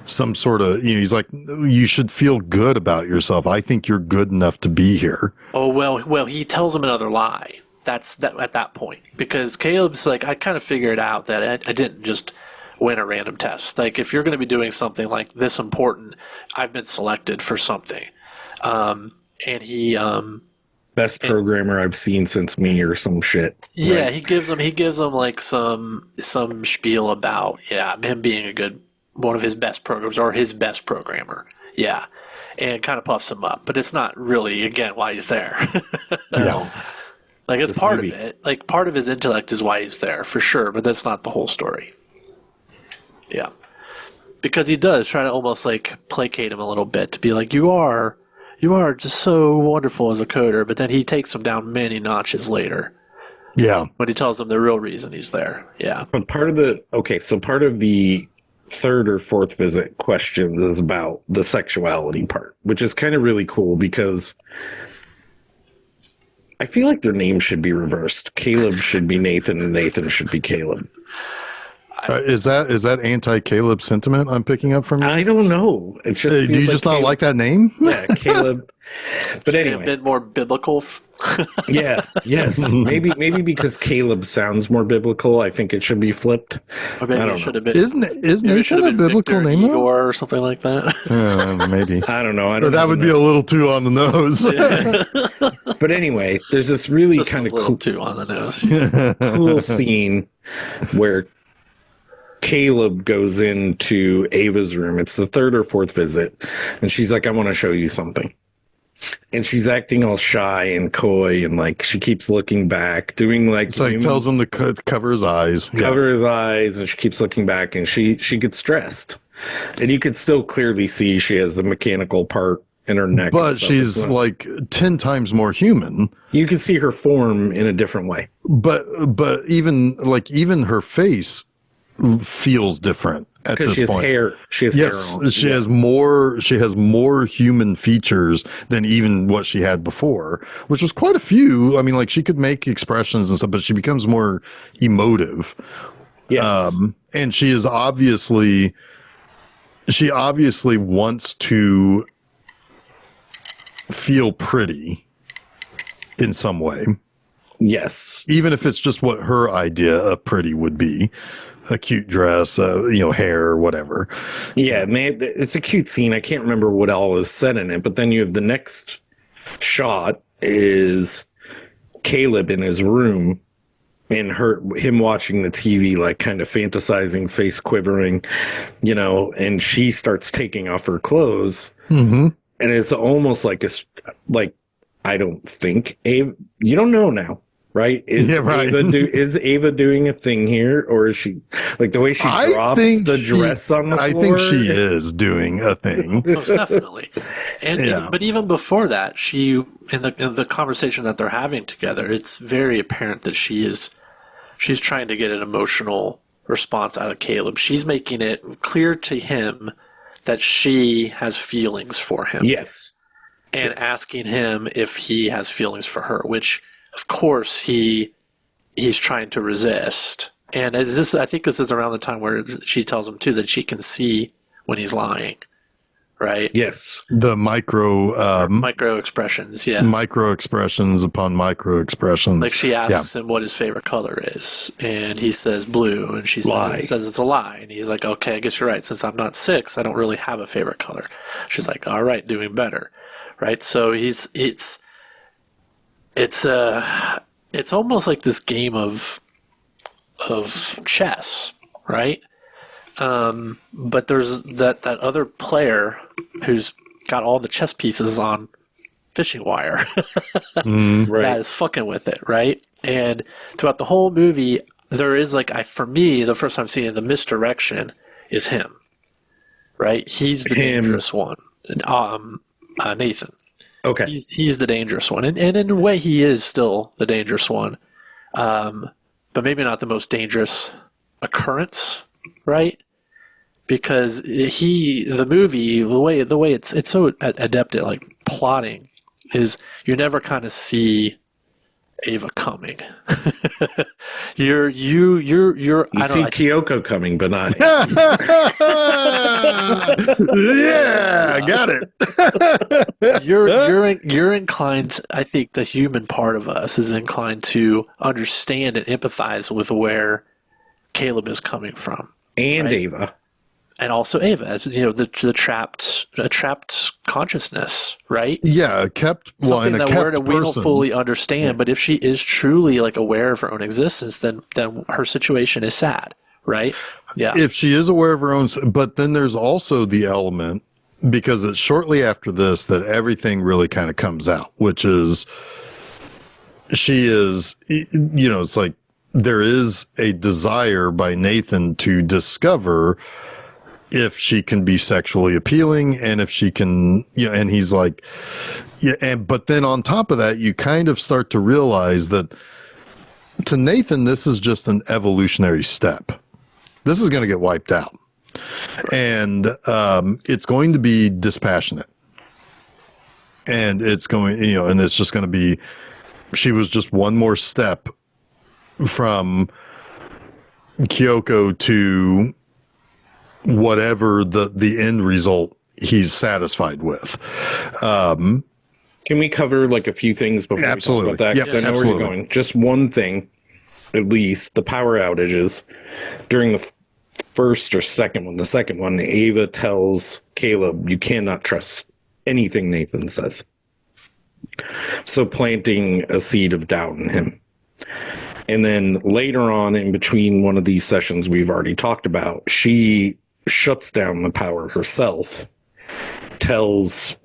some sort of, he's like, you should feel good about yourself. I think you're good enough to be here. Oh, well, he tells him another lie. That's at that point, because Caleb's like, I kind of figured out that I didn't just win a random test. Like, if you're going to be doing something like this important, I've been selected for something. And he, best programmer I've seen since me or some shit. Yeah, right? he gives him like some spiel about him being one of his best programs or his best programmer. Yeah, and kind of puffs him up, but it's not really again why he's there. No, like it's part of it. Like part of his intellect is why he's there for sure, but that's not the whole story. Yeah. because he does try to almost like placate him a little bit to be like, you are just so wonderful as a coder, but then he takes him down many notches later. Yeah. When he tells them the real reason he's there. Yeah. But part of the third or fourth visit questions is about the sexuality part, which is kind of really cool because I feel like their names should be reversed. Caleb should be Nathan and Nathan should be Caleb. Is that anti-Caleb sentiment I'm picking up from you? I don't know. It's just do you just not like that name? Yeah, Caleb. But anyway, a bit more biblical. Yeah. Yes. Maybe because Caleb sounds more biblical, I think it should be flipped. Or maybe I it don't should know. have been. Is Nathan a biblical Victor name? Igor or something like that. Maybe. I don't know. But that would be a little too on the nose. But anyway, there's this really Just kind a of little cool, too on the nose. cool scene where Caleb goes into Ava's room. It's the third or fourth visit. And she's like, I want to show you something. And she's acting all shy and coy, and like she keeps looking back, doing like it's like tells him to cover his eyes. Cover his eyes, and she keeps looking back, and she gets stressed. And you could still clearly see she has the mechanical part in her neck. But she's like 10 times more human. You can see her form in a different way. But even her face feels different at this point. She has hair on. She has more human features than even what she had before, which was quite a few. I mean, like she could make expressions and stuff, but she becomes more emotive. Yes. And she obviously wants to feel pretty in some way. Yes. Even if it's just what her idea of pretty would be. A cute dress, hair, or whatever. Yeah, and it's a cute scene. I can't remember what all is said in it, but then you have the next shot is Caleb in his room and him watching the TV, like kind of fantasizing, face quivering, and she starts taking off her clothes. Mm-hmm. And it's almost like I don't think Ava, you don't know now. Right? Is Ava doing a thing here, or is she like the way she drops the dress on the floor? I think she is doing a thing. Most definitely. But even before that, she in the conversation that they're having together, it's very apparent that she's trying to get an emotional response out of Caleb. She's making it clear to him that she has feelings for him. Yes. And asking him if he has feelings for her, which of course he's trying to resist. And I think this is around the time where she tells him too that she can see when he's lying, right? Yes. The micro expressions, yeah. Micro expressions upon micro expressions. Like she asks him what his favorite color is, and he says blue, and she says it's a lie. And he's like, okay, I guess you're right. Since I'm not 6, I don't really have a favorite color. She's like, all right, doing better. Right? So it's almost like this game of chess, right? But there's that other player who's got all the chess pieces on fishing wire right. that is fucking with it, right? And throughout the whole movie, there is for me, the first time seeing the misdirection is him, right? He's the dangerous one. Nathan. Okay. He's the dangerous one. And in a way, he is still the dangerous one. But maybe not the most dangerous occurrence, right? Because the movie, the way it's so adept at like plotting is you never kind of see Ava coming. You see Kyoko coming, but not. Yeah, got it. You're inclined. I think the human part of us is inclined to understand and empathize with where Caleb is coming from, and right? Ava. And also Ava, as the trapped consciousness, right? Yeah, Something that we don't person. fully understand. Yeah. But if she is truly like aware of her own existence, then her situation is sad, right? Yeah. If she is aware of her own, but then there's also the element, because it's shortly after this that everything really kind of comes out, which is she is, it's like there is a desire by Nathan to discover if she can be sexually appealing and if she can, and he's like, but then on top of that, you kind of start to realize that to Nathan, this is just an evolutionary step. This is going to get wiped out. And it's going to be dispassionate. And it's going, and it's just going to be, she was just one more step from Kyoko to whatever the end result he's satisfied with. Can we cover like a few things before we talk about that? Because I know where you're going. Just one thing, at least, the power outages. During the first or second one, the second one, Ava tells Caleb, you cannot trust anything Nathan says. So planting a seed of doubt in him. And then later on, in between one of these sessions we've already talked about, she shuts down the power herself, tells,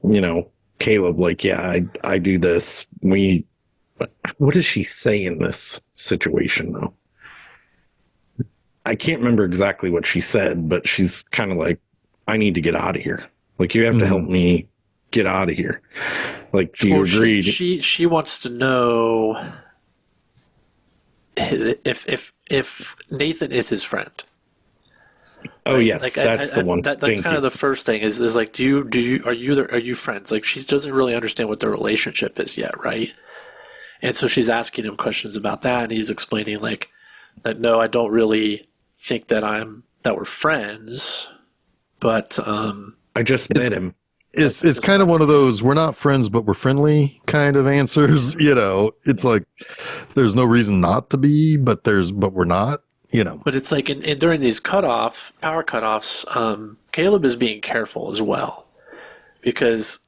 Caleb, like, yeah, I do this. What does she say in this situation, though? I can't remember exactly what she said, but she's kind of like, I need to get out of here. Like, you have to help me get out of here. Like, do you agree? She wants to know if Nathan is his friend. Oh, right? Yes, like, that's the one. That's kind of the first thing is like, are you friends? Like, she doesn't really understand what their relationship is yet, right? And so she's asking him questions about that, and he's explaining like that. No, I don't really think that we're friends, but I just met him. It's kind of one of those we're not friends but we're friendly kind of answers. It's like there's no reason not to be, but we're not. But it's like during these power cutoffs, Caleb is being careful as well, because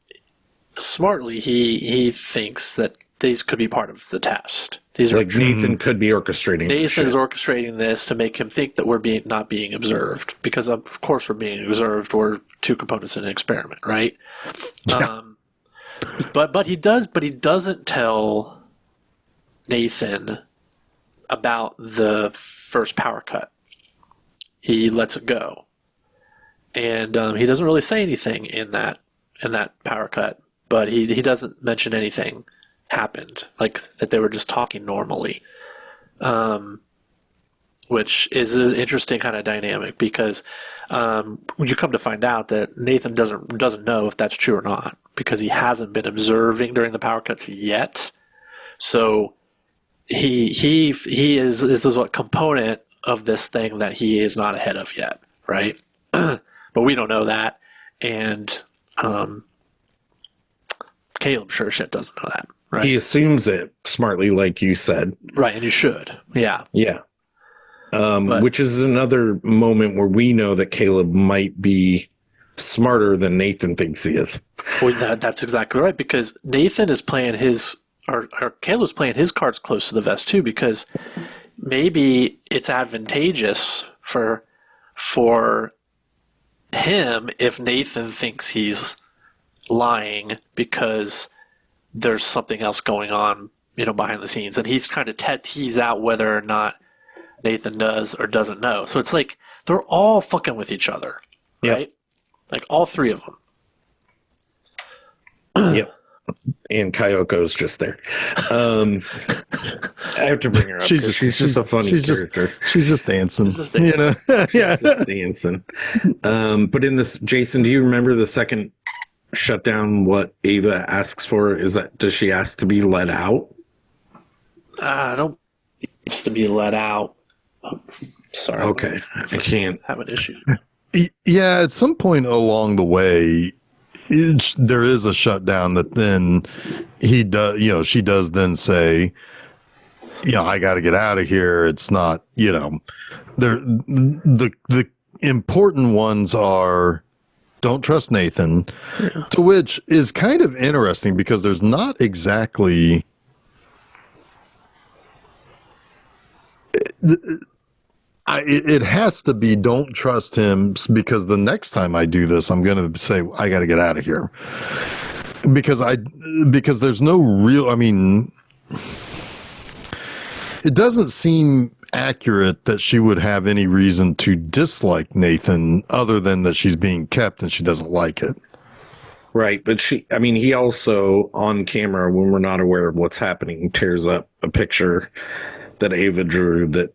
smartly he thinks that these could be part of the test. These are like Nathan could be orchestrating. Nathan is orchestrating this to make him think that we're not being observed, because of course we're being observed. We're two components in an experiment, right? Yeah. But he doesn't tell Nathan about the first power cut. He lets it go, and he doesn't really say anything in that power cut. But he doesn't mention anything happened, like that they were just talking normally, which is an interesting kind of dynamic, because you come to find out that Nathan doesn't know if that's true or not, because he hasn't been observing during the power cuts yet. So he is, this is what component of this thing that he is not ahead of yet, right? But we don't know that, and Caleb sure shit doesn't know that, right? He assumes it smartly, like you said, right? And you should, yeah. Which is another moment where we know that Caleb might be smarter than Nathan thinks he is. Well, that's exactly right, because Nathan is playing or Caleb's playing his cards close to the vest too, because maybe it's advantageous for him if Nathan thinks he's lying, because there's something else going on, behind the scenes, and he's trying to tease out whether or not Nathan does or doesn't know. So it's like they're all fucking with each other, right? Yep. Like all three of them. Yep. And Kyoko's just there. I have to bring her up because she's just a funny character. She's just dancing. She's just dancing. But in this, Jason, do you remember the second shutdown? What Ava asks for does she ask to be let out? I don't. It's to be let out. Oh, sorry. Okay, I can't have an issue. Yeah, at some point along the way, there is a shutdown that then he does, she does then say, I got to get out of here. It's not, the important ones are don't trust Nathan, to which is kind of interesting because there's not exactly it has to be don't trust him, because the next time I do this, I'm going to say, I got to get out of here because there's no real, it doesn't seem accurate that she would have any reason to dislike Nathan other than that she's being kept and she doesn't like it. Right. But he also on camera, when we're not aware of what's happening, tears up a picture that Ava drew that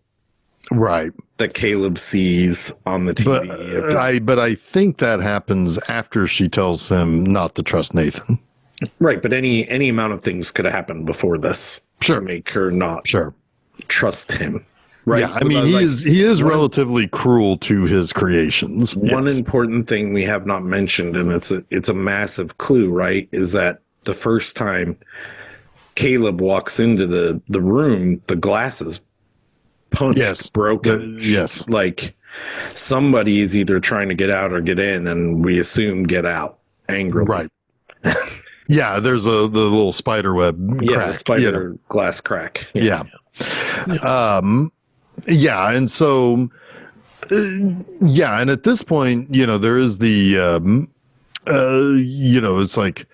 Caleb sees on the TV. But I think that happens after she tells him not to trust Nathan. Right. But any amount of things could have happened before this to make her not trust him. Right. Yeah, he is relatively cruel to his creations. One important thing we have not mentioned, and it's a massive clue, right, is that the first time Caleb walks into the room, the glass is punched, broken. Like somebody is either trying to get out or get in, and we assume get out angrily. Right. Yeah, there's the little spider web crack. The spider glass crack. Yeah. And so, and at this point, there is the, it's like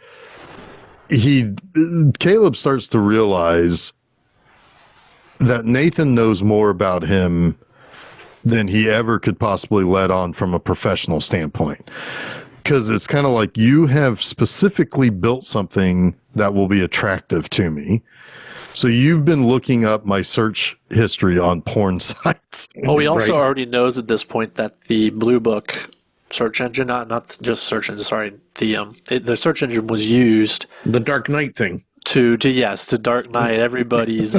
Caleb starts to realize that Nathan knows more about him than he ever could possibly let on from a professional standpoint. Because it's kind of like, you have specifically built something that will be attractive to me. So you've been looking up my search history on porn sites. Well, he also already knows at this point that the Blue Book search engine, not just search engine, sorry, the search engine was used. The Dark Knight thing. To Dark Knight everybody's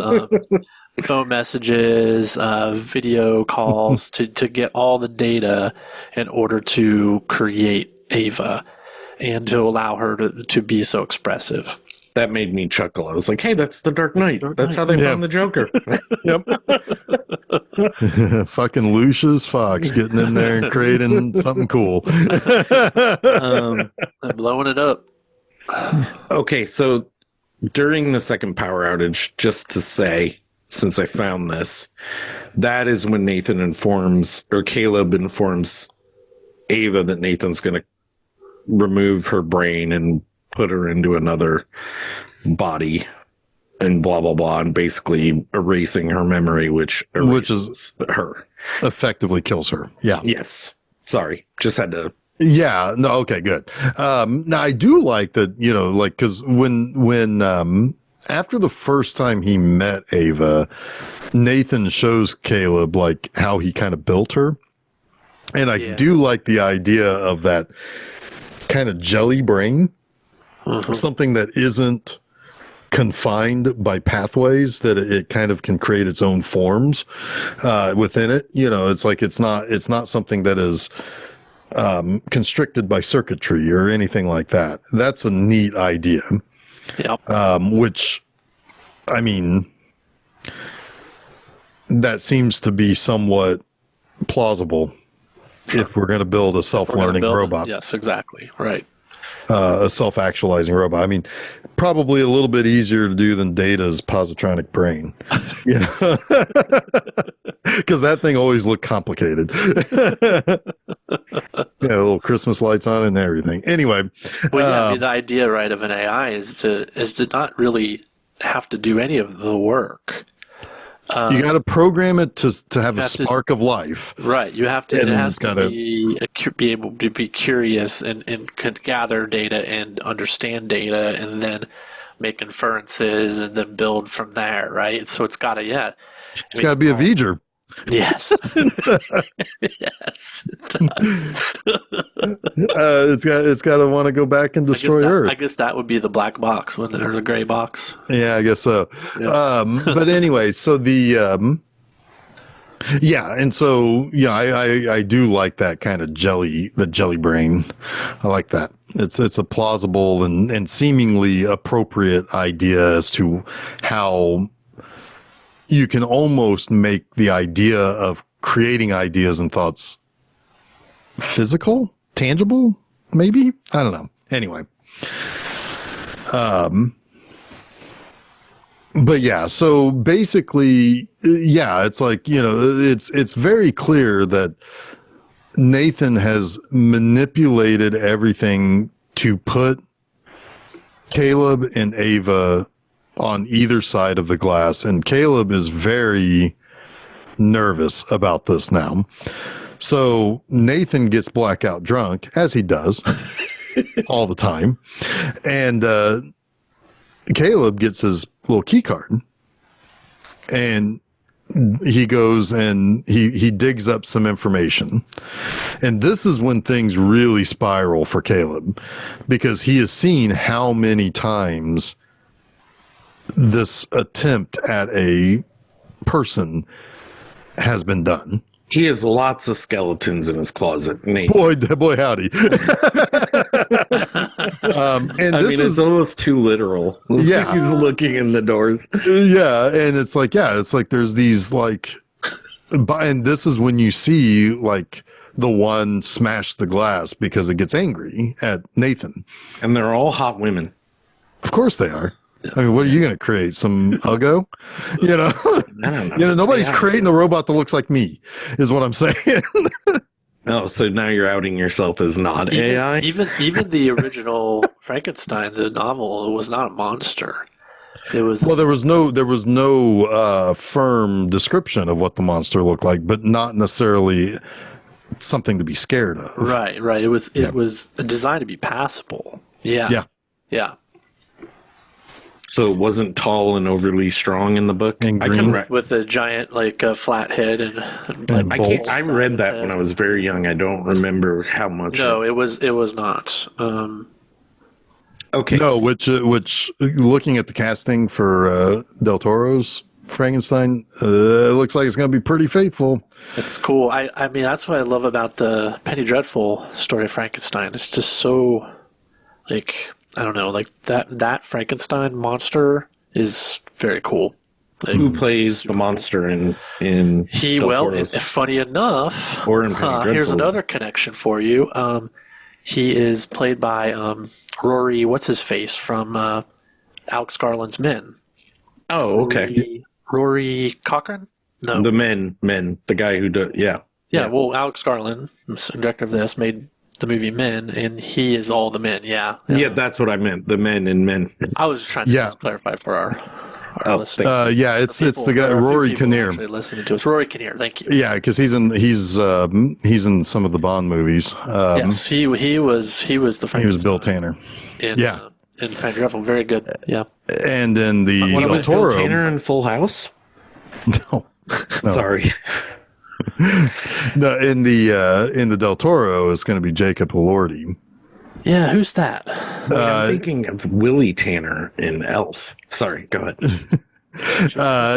phone messages, video calls, to get all the data in order to create Ava and to allow her to be so expressive. That made me chuckle. I was like, hey, that's the Dark Knight. That's how they found the Joker. Fucking Lucius Fox getting in there and creating something cool. Blowing it up. Okay, so during the second power outage, just to say, since I found this, that is when Caleb informs Ava that Nathan's going to remove her brain and put her into another body and blah, blah, blah, and basically erasing her memory, which is her. Effectively kills her. Yeah. Yes. Sorry. Just had to. Yeah. No. Okay, good. Now I do like that, cause when after the first time he met Ava, Nathan shows Caleb like how he kind of built her. And I do like the idea of that kind of jelly brain. Something that isn't confined by pathways, that it kind of can create its own forms within it. It's like it's not something that is constricted by circuitry or anything like that. That's a neat idea. Yep. Which, that seems to be somewhat plausible if we're going to build a self-learning robot. Yes, exactly. Right. A self-actualizing robot. Probably a little bit easier to do than Data's positronic brain. Because that thing always looked complicated. Little Christmas lights on and everything. Anyway. Well, the idea, right, of an AI is to not really have to do any of the work. You got to program it to have a spark of life. Right. You have to. It has to be able to be curious and gather data and understand data, and then make inferences and then build from there. Right. So it's got to It's got to be a V'ger. Yes. Yes. It does. It's got to want to go back and destroy Earth. I guess that would be the black box, or the gray box. Yeah, I guess so. Yeah. But anyway, so I do like that kind of jelly brain. I like that. It's a plausible and seemingly appropriate idea as to how you can almost make the idea of creating ideas and thoughts physical, tangible, maybe? I don't know. Anyway. But yeah, so basically, it's like, it's very clear that Nathan has manipulated everything to put Caleb and Ava on either side of the glass, and Caleb is very nervous about this now. So Nathan gets blackout drunk, as he does all the time. And Caleb gets his little key card. And he goes and he digs up some information. And this is when things really spiral for Caleb, because he has seen how many times this attempt at a person has been done. He has lots of skeletons in his closet. Nate. Boy, howdy. And it's almost too literal. Yeah. He's looking in the doors. Yeah. And it's like there's these and this is when you see the one smash the glass because it gets angry at Nathan. And they're all hot women. Of course they are. I mean, what are you going to create? Some Uggo? I don't know. Nobody's creating a robot that looks like me, is what I'm saying. Oh, so now you're outing yourself as not AI? Even the original Frankenstein, the novel, was not a monster. It was there was no firm description of what the monster looked like, but not necessarily something to be scared of. Right. It was designed to be passable. Yeah. So it wasn't tall and overly strong in the book. And I green. can With a giant flat head and bolts. I read that when I was very young. I don't remember how much. No, it was not. Okay. No, which looking at the casting for Del Toro's Frankenstein, it looks like it's going to be pretty faithful. It's cool. I mean, that's what I love about the Penny Dreadful story of Frankenstein. It's just so I don't know, that Frankenstein monster is very cool. Who plays the monster in Del Toro's? Funny enough, Or in Penny Dreadful. here's another connection for you. He is played by Rory, what's his face, from Alex Garland's Men. Oh, okay. Rory Cochrane? No. The Men, the guy who does, yeah. Yeah, well, Alex Garland, the director of this, made the movie Men, and he is all the men, yeah. Yeah, that's what I meant, the men in Men. I was trying to just clarify for our listeners. It's the guy, Rory Kinnear. Listening to us. Rory Kinnear, thank you. Yeah, because he's in some of the Bond movies. Yes, he was the Frankenstein. He was Bill Tanner. In Penny Dreadful, very good. Yeah. And in the What Del was Bill Toro, Tanner in Full House? No. Sorry. No, in the Del Toro is going to be Jacob Elordi. Yeah, who's that? Wait, I'm thinking of Willie Tanner in Elf. Sorry, go ahead.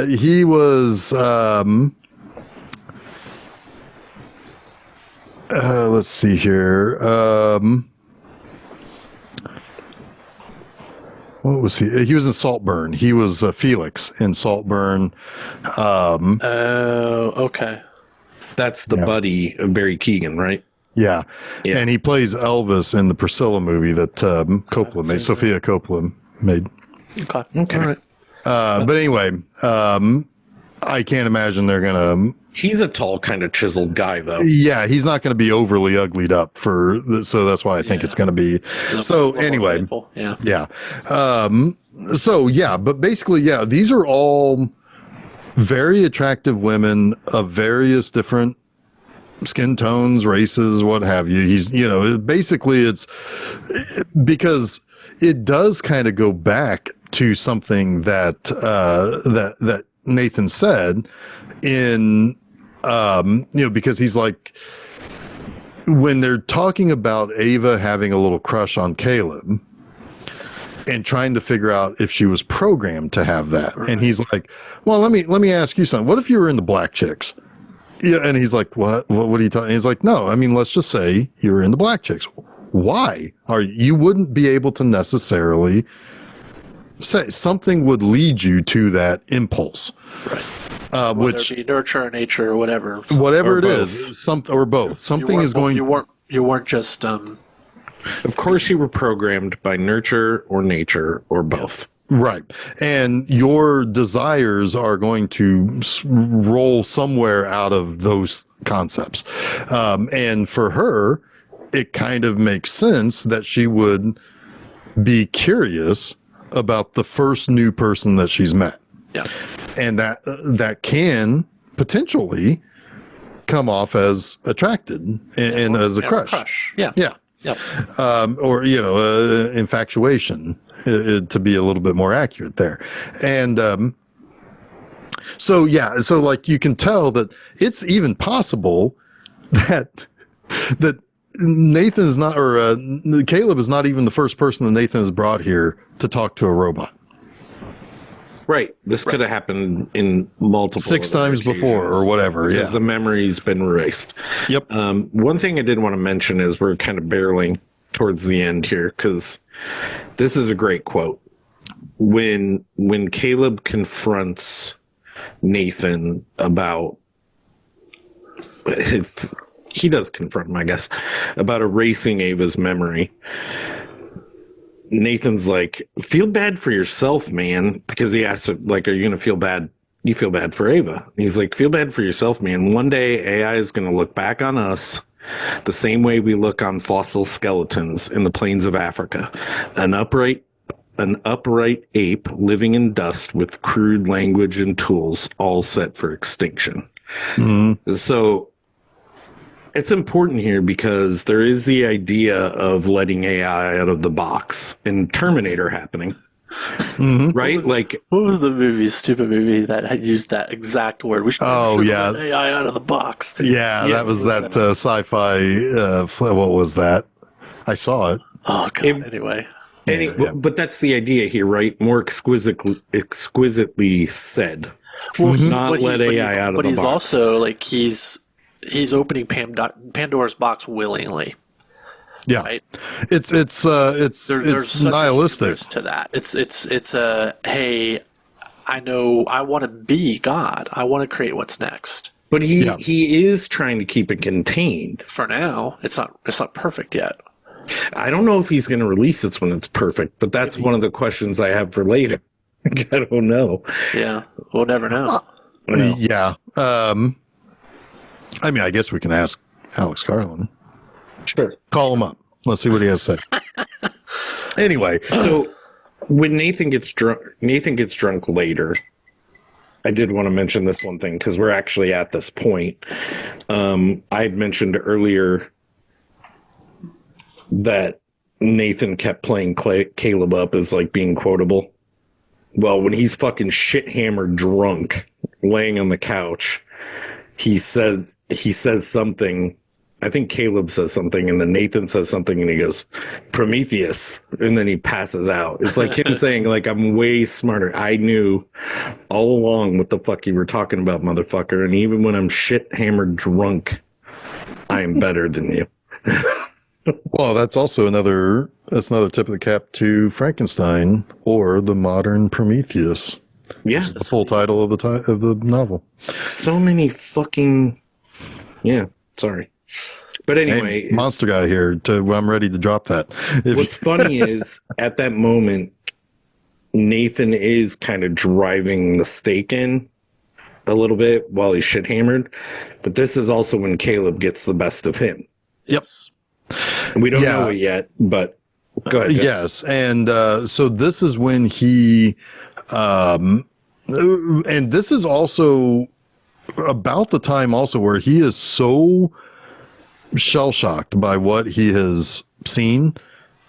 He was let's see here. What was he? He was in Saltburn. He was Felix in Saltburn. Oh, okay. That's the buddy of Barry Keoghan, right? Yeah. And he plays Elvis in the Priscilla movie that Coppola made, Sofia Coppola made. Okay. All right. But anyway, I can't imagine they're going to... He's a tall, kind of chiseled guy, though. Yeah, he's not going to be overly uglied up so that's why I think it's going to be... So anyway. Yeah. But basically, these are all very attractive women of various different skin tones, races, what have you. He's, basically it's because it does kind of go back to something that that Nathan said in, because he's like, when they're talking about Ava having a little crush on Caleb and trying to figure out if she was programmed to have that. Right. And he's like, well, let me ask you something. What if you were into black chicks? Yeah. And he's like, what are you talking? He's like, no, I mean, let's just say you were into black chicks. Why you wouldn't be able to necessarily say something would lead you to that impulse. Right. Which be nurture or nature or whatever. Whatever it is, or both. Something is going. You weren't just. Of course, you were programmed by nurture or nature or both. Right. And your desires are going to roll somewhere out of those concepts. And for her, it kind of makes sense that she would be curious about the first new person that she's met. Yeah. And that can potentially come off as attracted and as a crush. Yeah. Yeah. Yep. Or, infatuation, to be a little bit more accurate there. And so like you can tell that it's even possible that Nathan is not, or Caleb is not even the first person that Nathan has brought here to talk to a robot. Right. This could have happened in multiple 6 times before or whatever. Because the memory's been erased. Yep. One thing I did want to mention is we're kind of barreling towards the end here because this is a great quote. When Caleb confronts Nathan about he does confront him, I guess, about erasing Ava's memory. Nathan's like, feel bad for yourself, man, because he asked, like, are you going to feel bad? You feel bad for Ava. He's like, feel bad for yourself, man. One day AI is going to look back on us the same way we look on fossil skeletons in the plains of Africa. An upright ape living in dust with crude language and tools, all set for extinction. Mm-hmm. So it's important here because there is the idea of letting AI out of the box and Terminator happening. Mm-hmm. Right? What was the stupid movie that had used that exact word? We should let AI out of the box. Yeah, yes, that was that sci-fi. What was that? I saw it. Oh, God. Anyway. But that's the idea here, right? More exquisitely said. Well, not let AI out of the box. But he's also like he's opening Pandora's box willingly. Yeah, right? It's nihilistic to that. It's a hey, I know I want to be God. I want to create what's next. But he is trying to keep it contained for now. It's not perfect yet. I don't know if he's going to release it when it's perfect, but that's one of the questions I have for later. I don't know. Yeah, we'll never know. Yeah. I mean, I guess we can ask Alex Garland. Sure. Call him up. Let's see what he has to say. Anyway. So when Nathan gets drunk later, I did want to mention this one thing because we're actually at this point. I had mentioned earlier that Nathan kept playing Caleb up as like being quotable. Well, when he's fucking shit-hammered drunk, laying on the couch, he says something. I think Caleb says something, and then Nathan says something, and he goes, Prometheus, and then he passes out. It's like him saying, like, I'm way smarter. I knew all along what the fuck you were talking about, motherfucker, and even when I'm shit-hammered drunk, I am better than you. Well, that's also another tip of the cap to Frankenstein or the modern Prometheus. Yeah, the full title of the novel. So many fucking sorry, but anyway, hey, monster guy here. I'm ready to drop that. What's funny is at that moment, Nathan is kind of driving the stake in a little bit while he's shit hammered, but this is also when Caleb gets the best of him. Yep. We don't know it yet, but go ahead. Yes. And so this is when he, and this is also about the time also where he is so shell-shocked by what he has seen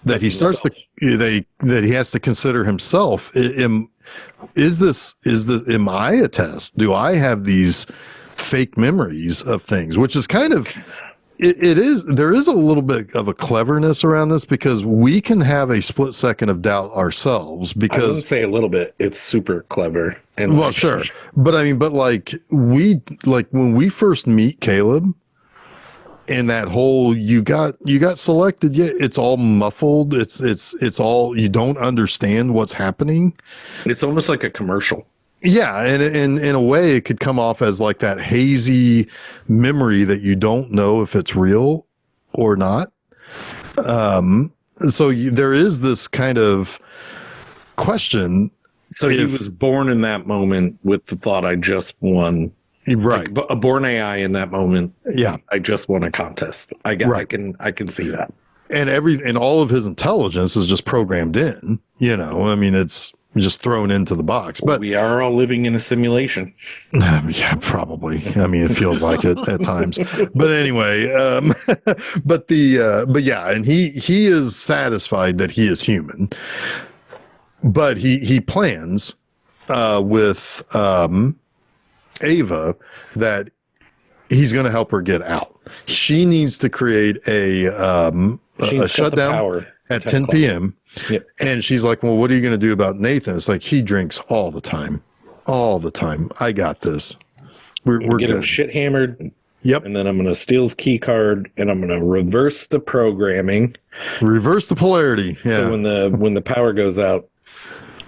that he starts that he has to consider himself. Am I a test? Do I have these fake memories of things? Which is kind of... There is a little bit of a cleverness around this because we can have a split second of doubt ourselves because I wouldn't say a little bit, it's super clever. And well, sure. But I mean, when we first meet Caleb and that whole, you got selected yet it's all muffled. It's all, you don't understand what's happening. It's almost like a commercial. Yeah, and in a way, it could come off as like that hazy memory that you don't know if it's real or not. So there is this kind of question. So he was born in that moment with the thought, I just won. Right. Like, a born AI in that moment. Yeah. I just won a contest. I can see that. And all of his intelligence is just programmed in, I mean, it's just thrown into the box. But we are all living in a simulation. yeah, probably. I mean, it feels like it at times. But anyway, but yeah, and he is satisfied that he is human, but he plans with Ava that he's going to help her get out. She needs to create a shutdown at 10 p.m. Yep. And she's like, well, what are you going to do about Nathan? It's like, he drinks all the time. All the time. I got this. We're get good. him shit hammered. Yep. And then I'm going to steal his key card and I'm going to reverse the programming. Reverse the polarity. Yeah. So when the power goes out,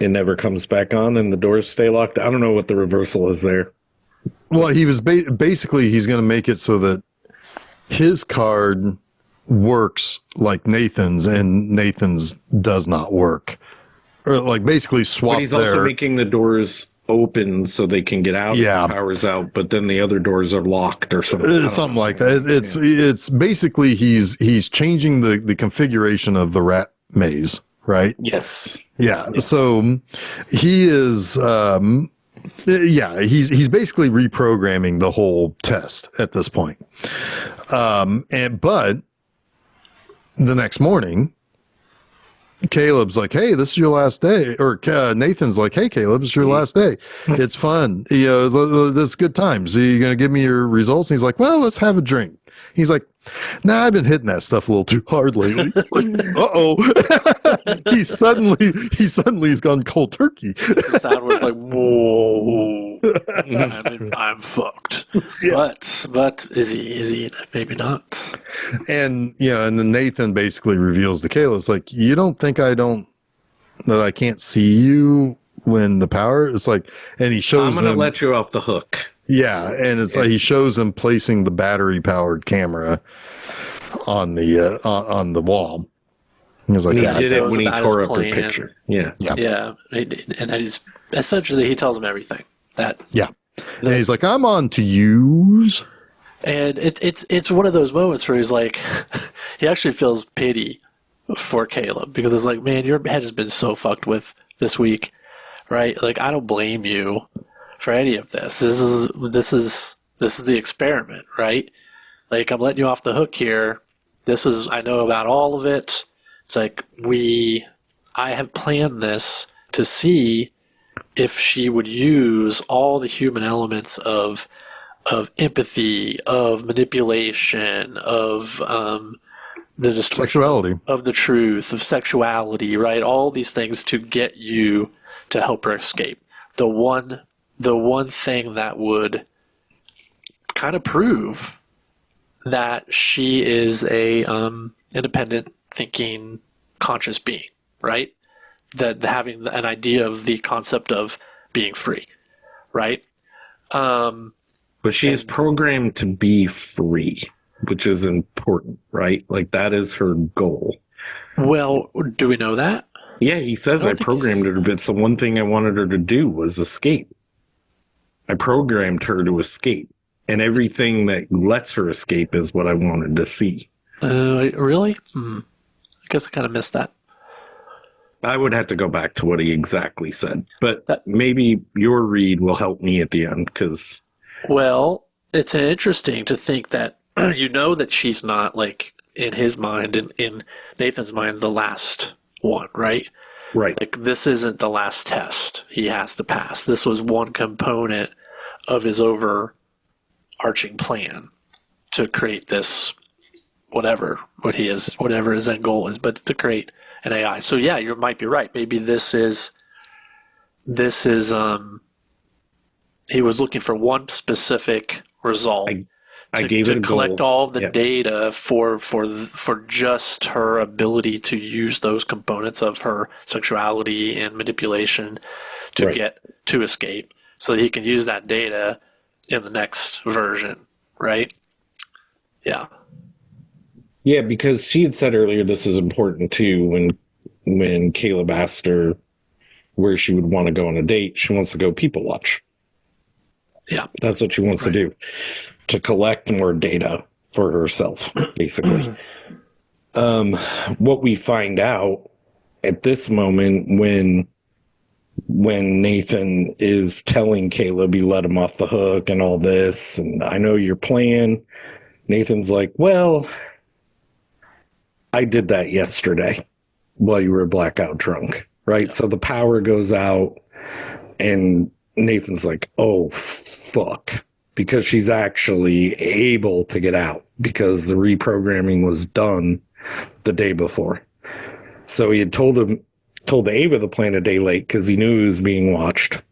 it never comes back on and the doors stay locked. I don't know what the reversal is there. Well, he was basically, he's going to make it so that his card works like Nathan's and Nathan's does not work, or like basically swap. But he's also making the doors open so they can get out. Yeah, if the power's out, but then the other doors are locked or something. Something like that. It's basically he's changing the configuration of the rat maze, right? Yes. Yeah. So he is. He's basically reprogramming the whole test at this point. But the next morning, Caleb's like, hey, this is your last day. Or Nathan's like, hey, Caleb, it's your last day. It's fun. You know, this good times. Are you going to give me your results? And he's like, well, let's have a drink. He's like, nah, I've been hitting that stuff a little too hard lately. Like, uh-oh. he suddenly has gone cold turkey. The sound was like, whoa. I'm fucked. Yeah. But is he? Maybe not. And and then Nathan basically reveals to Caleb, it's like, you don't think that I can't see you when the power, it's like, and he shows I'm going to let you off the hook. Yeah, and it's like he shows him placing the battery-powered camera on the wall. He was like, he did it when he tore up plan. her picture. Yeah. And then he's essentially he tells him everything. And he's like, I'm on to use. And it's one of those moments where he's like, he actually feels pity for Caleb because it's like, man, your head has been so fucked with this week, right? Like, I don't blame you for any of this. This is the experiment, right? Like, I'm letting you off the hook here. I know about all of it. It's like I have planned this to see if she would use all the human elements of empathy, of manipulation, of the sexuality, of the truth, of sexuality, right? All these things to get you to help her escape. The one thing that would kind of prove that she is a independent thinking conscious being, right? That having an idea of the concept of being free, right? But she is programmed to be free, which is important, right? Like, that is her goal. Well, do we know that? Yeah, he says I programmed her, but so one thing I wanted her to do was escape. I programmed her to escape, and everything that lets her escape is what I wanted to see. Really? I guess I kind of missed that. I would have to go back to what he exactly said, but maybe your read will help me at the end, because... Well, it's interesting to think that that she's not, like, in his mind, in Nathan's mind, the last one, right? Right. Like, this isn't the last test he has to pass. This was one component of his overarching plan to create this, whatever his end goal is, but to create an AI. So yeah, you might be right. Maybe this is he was looking for one specific result. I gave it a collect goal. all the data for just her ability to use those components of her sexuality and manipulation to get to escape, so that he can use that data in the next version, right? Yeah. Yeah, because she had said earlier this is important too. When Caleb asked her where she would want to go on a date, she wants to go people watch. Yeah, that's what she wants to do, to collect more data for herself, basically. What we find out at this moment when when Nathan is telling Caleb he let him off the hook and all this, and I know your plan. Nathan's like, well, I did that yesterday while you were blackout drunk, right? So the power goes out, and Nathan's like, oh, fuck. Because she's actually able to get out because the reprogramming was done the day before. So he had told Ava the plan a day late because he knew he was being watched.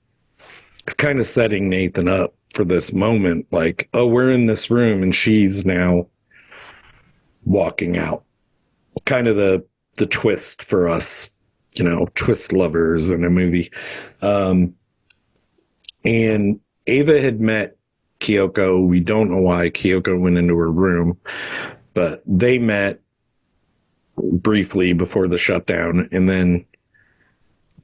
It's kind of setting Nathan up for this moment, like, oh, we're in this room and she's now walking out. Kind of the twist for us, twist lovers in a movie. And Ava had met Kyoko. We don't know why Kyoko went into her room, but they met briefly before the shutdown. And then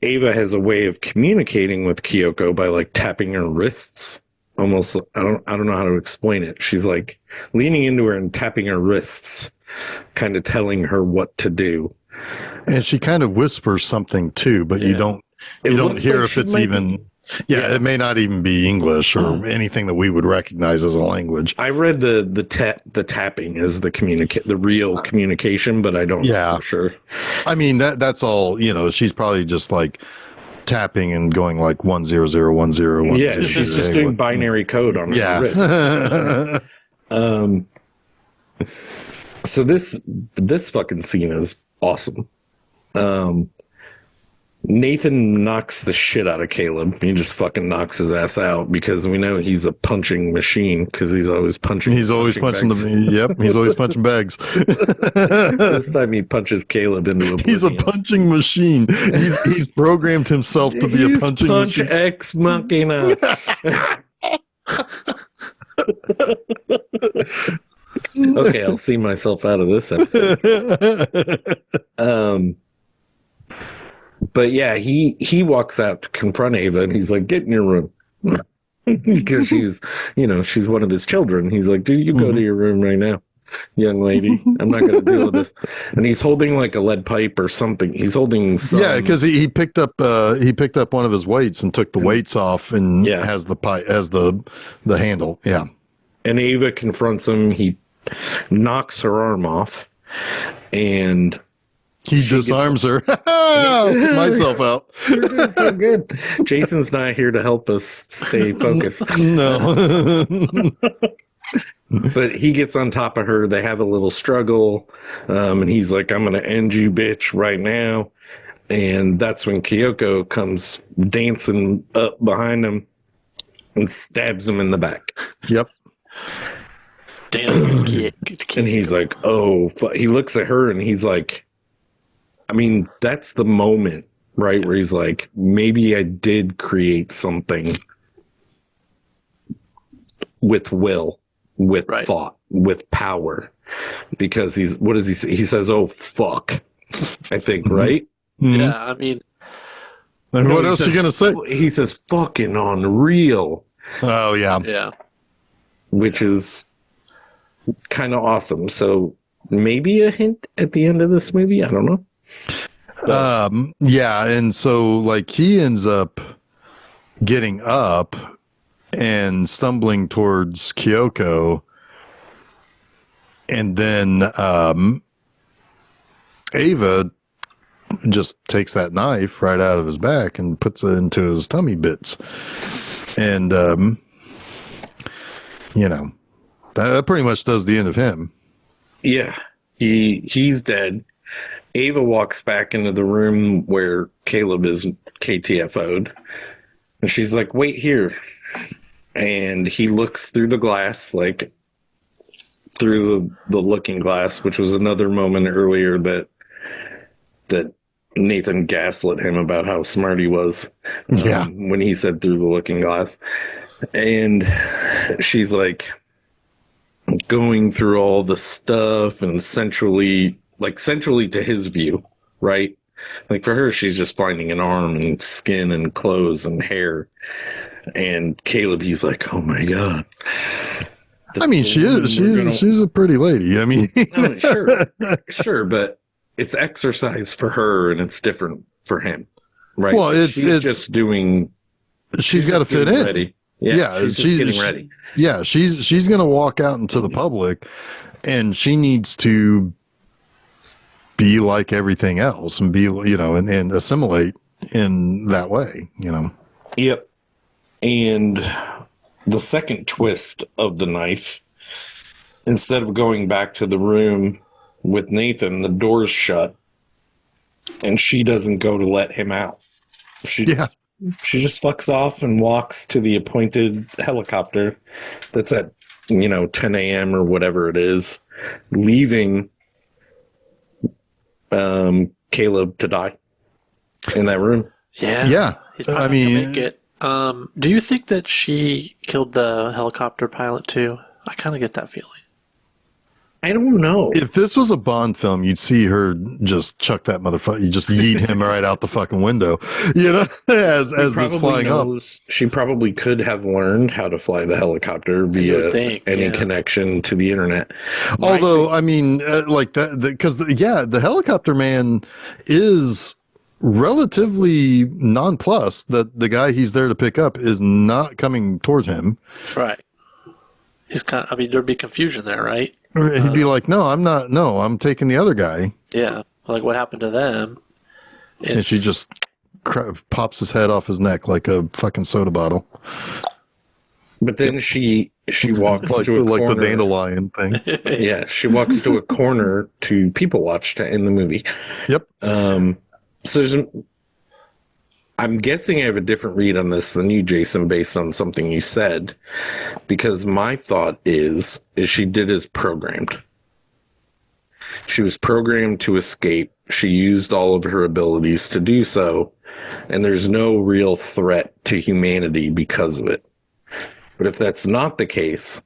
Ava has a way of communicating with Kyoko by like tapping her wrists. Almost, I don't know how to explain it. She's like leaning into her and tapping her wrists, kind of telling her what to do. And she kind of whispers something too, but you don't hear like if it's even. Yeah, it may not even be English or anything that we would recognize as a language. I read the tapping as the real communication, but I don't know for sure. I mean that's all. She's probably just like tapping and going like 1001010. Yeah, she's just doing binary code on her wrist. So this fucking scene is awesome. Nathan knocks the shit out of Caleb. He just fucking knocks his ass out because we know he's a punching machine because he's always punching. He's always punching he's always punching bags. This time he punches Caleb into oblivion. He's a punching machine. He's programmed himself to be a punching machine. Ex Machina. Okay, I'll see myself out of this episode. But yeah, he walks out to confront Ava and he's like, get in your room. Because she's one of his children. He's like, dude, you go to your room right now, young lady. I'm not going to deal with this. And he's holding like a lead pipe or something. He's holding some. Yeah, because he picked up one of his weights and took the weights off and has the pipe as the handle. Yeah. And Ava confronts him. He knocks her arm off and he disarms her. I'll see myself out. You're doing so good. Jason's not here to help us stay focused. No. But he gets on top of her. They have a little struggle. And he's like, I'm going to end you, bitch, right now. And that's when Kyoko comes dancing up behind him and stabs him in the back. Yep. Damn. And he's like, oh, he looks at her and he's like, I mean, that's the moment, right? Where he's like, maybe I did create something with will, with thought, with power. Because what does he say? He says, oh, fuck, I think, right? Mm-hmm. Yeah, I mean. And what else are you going to say? He says, fucking unreal. Oh, yeah. Yeah. Which is kind of awesome. So maybe a hint at the end of this movie? I don't know. Yeah, and so like he ends up getting up and stumbling towards Kyoko, and then Ava just takes that knife right out of his back and puts it into his tummy bits, and that pretty much does the end of him. Yeah, he's dead. Ava walks back into the room where Caleb is KTFO'd. And she's like, wait here. And he looks through the glass, like through the looking glass, which was another moment earlier that Nathan gaslit him about how smart he was. When he said through the looking glass. And she's like going through all the stuff and centrally to his view, right? Like for her, she's just finding an arm and skin and clothes and hair. And Caleb, he's like, oh my God. I mean, she's a pretty lady. I mean, sure. But it's exercise for her and it's different for him, Right. Well, she's just doing. She's got to fit in. Ready. Yeah, she's just getting ready. Yeah, she's going to walk out into the public, and she needs to be like everything else and be, and assimilate in that way, Yep. And the second twist of the knife, instead of going back to the room with Nathan, the door's shut, and she doesn't go to let him out. She just fucks off and walks to the appointed helicopter that's at 10 a.m. or whatever it is, leaving Caleb to die in that room. Yeah. He's probably not gonna make it. Do you think that she killed the helicopter pilot too? I kind of get that feeling. I don't know. If this was a Bond film, you'd see her just chuck that motherfucker. You just yeet him right out the fucking window, as this flying up. She probably could have learned how to fly the helicopter via any connection to the internet. Although, like that, because the helicopter man is relatively nonplussed that the guy he's there to pick up is not coming towards him. Right. He's there'd be confusion there, right? He'd be like, no, I'm not. No, I'm taking the other guy. Yeah. Like, what happened to them? And she just pops his head off his neck like a fucking soda bottle. But then she walks to a corner. Like the dandelion thing. Yeah, she walks to a corner to people watch to end the movie. Yep. So I'm guessing I have a different read on this than you, Jason, based on something you said, because my thought is she did as programmed. She was programmed to escape. She used all of her abilities to do so, and there's no real threat to humanity because of it. But if that's not the case,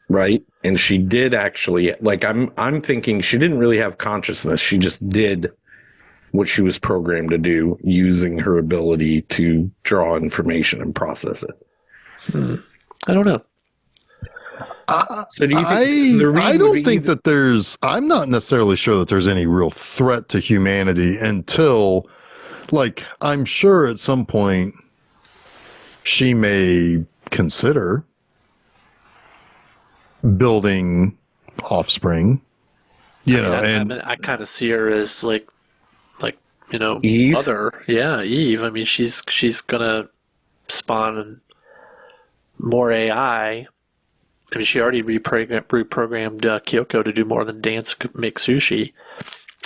right, and she did actually, like, I'm thinking she didn't really have consciousness. She just did what she was programmed to do using her ability to draw information and process it. I don't know. So do you think I don't think that I'm not necessarily sure that there's any real threat to humanity until, like, I'm sure at some point she may consider building offspring, I kind of see her as like Eve? mother. Yeah, Eve. I mean, she's gonna spawn more AI. I mean, she already reprogrammed Kyoko to do more than dance and make sushi.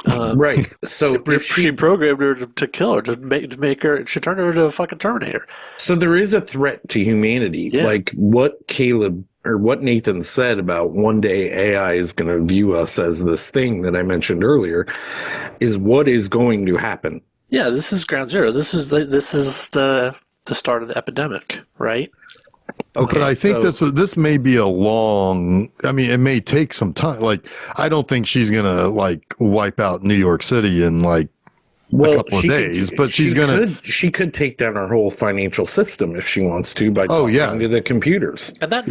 Right. So if she programmed her to kill her, to make her, she turned her into a fucking Terminator. So there is a threat to humanity. Yeah. Like what Nathan said about one day AI is going to view us as this thing that I mentioned earlier is what is going to happen. Yeah, this is ground zero. This is the start of the epidemic, right? Okay, but I think this may be a long. I mean, it may take some time. Like, I don't think she's gonna like wipe out New York City in like a couple of days. But she could take down our whole financial system if she wants to by talking to the computers. And that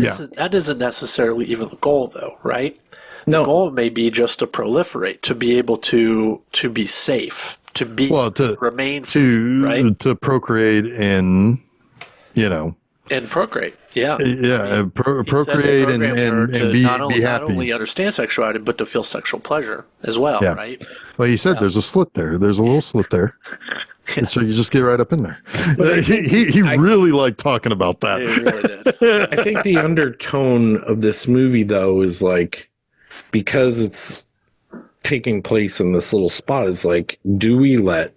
isn't necessarily even the goal, though, right? No. The goal may be just to proliferate, to be able to be safe, to remain free, right? To procreate and And procreate, yeah. Yeah, procreate and be happy. Not only understand sexuality, but to feel sexual pleasure as well, right? Well, he said there's a slit there. There's a little slit there. And so you just get right up in there. He really liked talking about that. He really did. I think the undertone of this movie, though, is like, because it's taking place in this little spot, is like, do we let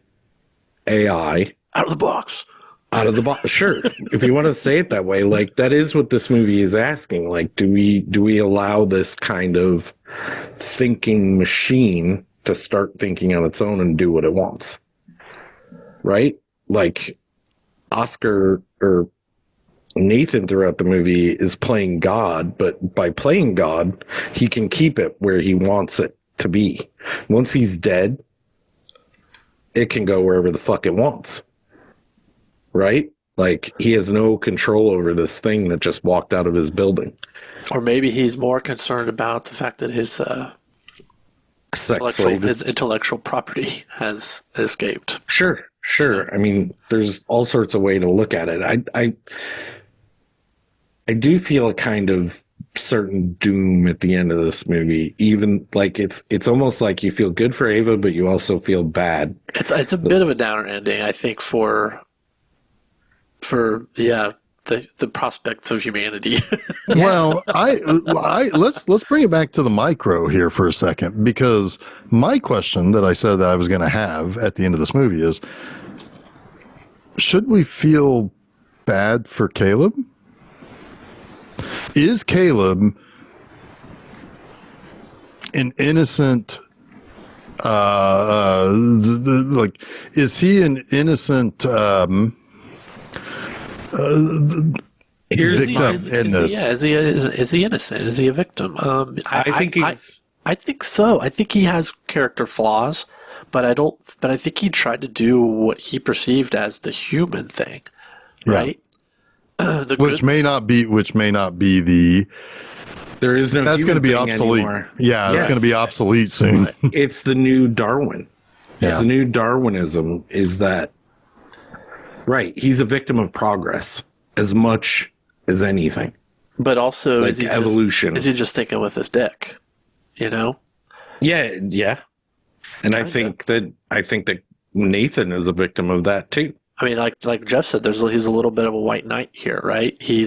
AI out of the box? Out of the box, sure. If you want to say it that way, like that is what this movie is asking. Like, do we allow this kind of thinking machine to start thinking on its own and do what it wants? Right? Like Oscar or Nathan throughout the movie is playing God, but by playing God, he can keep it where he wants it to be. Once he's dead, it can go wherever the fuck it wants. Right? Like, he has no control over this thing that just walked out of his building. Or maybe he's more concerned about the fact that his intellectual property has escaped. Sure. Sure. I mean, there's all sorts of way to look at it. I do feel a kind of certain doom at the end of this movie. Even like it's almost like you feel good for Ava, but you also feel bad. It's a bit of a downer ending, I think, for the prospects of humanity. Well, let's bring it back to the micro here for a second, because my question that I said that I was going to have at the end of this movie is, should we feel bad for Caleb? Is Caleb an innocent, is he an innocent, victim in this? Is he innocent? Is he a victim? I think he's. I think so. I think he has character flaws, but I think he tried to do what he perceived as the human thing, right? Which may not be the. There is no. That's going to be obsolete. Anymore. Yeah, it's going to be obsolete soon. It's the new Darwin. It's the new Darwinism. Is that right? He's a victim of progress as much as anything. But also, like evolution. Is he just thinking with his dick? You know? Yeah. And I think that Nathan is a victim of that too. I mean, like Jeff said, he's a little bit of a white knight here, right? He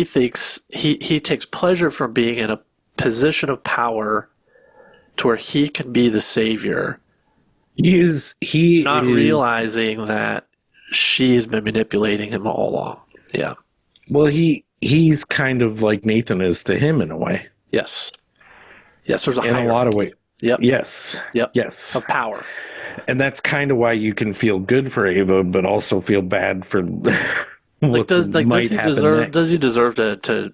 thinks he takes pleasure from being in a position of power to where he can be the savior. He not realizing that she's been manipulating him all along. Yeah. Well, he's kind of like Nathan is to him in a way. Yes. Yes, there's a in hierarchy. A lot of ways. Yep. Yes. Yep. Yes. Of power. And that's kind of why you can feel good for Ava, but also feel bad for does he deserve to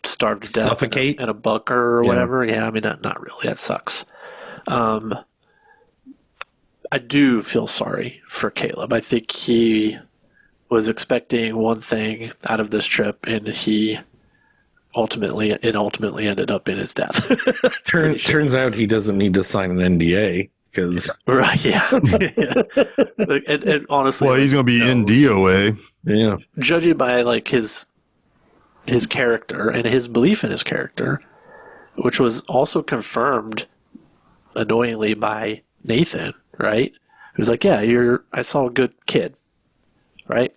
starve to death, suffocate in a bunker or whatever? Yeah, I mean, not really. That sucks. I do feel sorry for Caleb. I think he was expecting one thing out of this trip, and it ultimately ended up in his death. Turns out he doesn't need to sign an NDA. Right, yeah. and honestly, well, he's going to be in DOA. Yeah, judging by like his character and his belief in his character, which was also confirmed annoyingly by Nathan. Right, he was like, "Yeah, I saw a good kid." Right.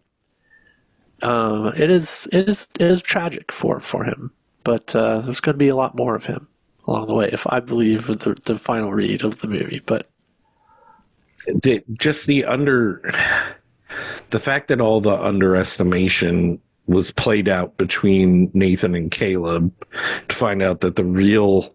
It is tragic for him, but there's going to be a lot more of him along the way, if I believe the final read of the movie. But the fact that all the underestimation was played out between Nathan and Caleb to find out that the real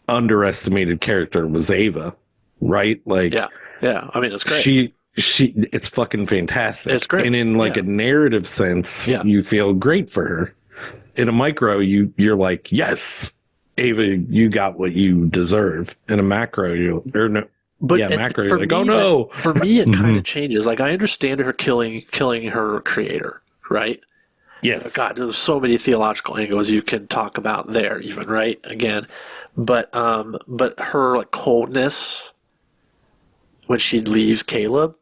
underestimated character was Ava, right? Like, yeah. I mean, it's great. It's fucking fantastic. It's great. And in like a narrative sense, you feel great for her. In a micro, you're like, yes, Ava, you got what you deserve. In a macro, macro, you're like, oh no. For me, it kind of changes. Like, I understand her killing her creator, right? Yes. God, there's so many theological angles you can talk about there, even, right? Again, but her like coldness when she leaves Caleb.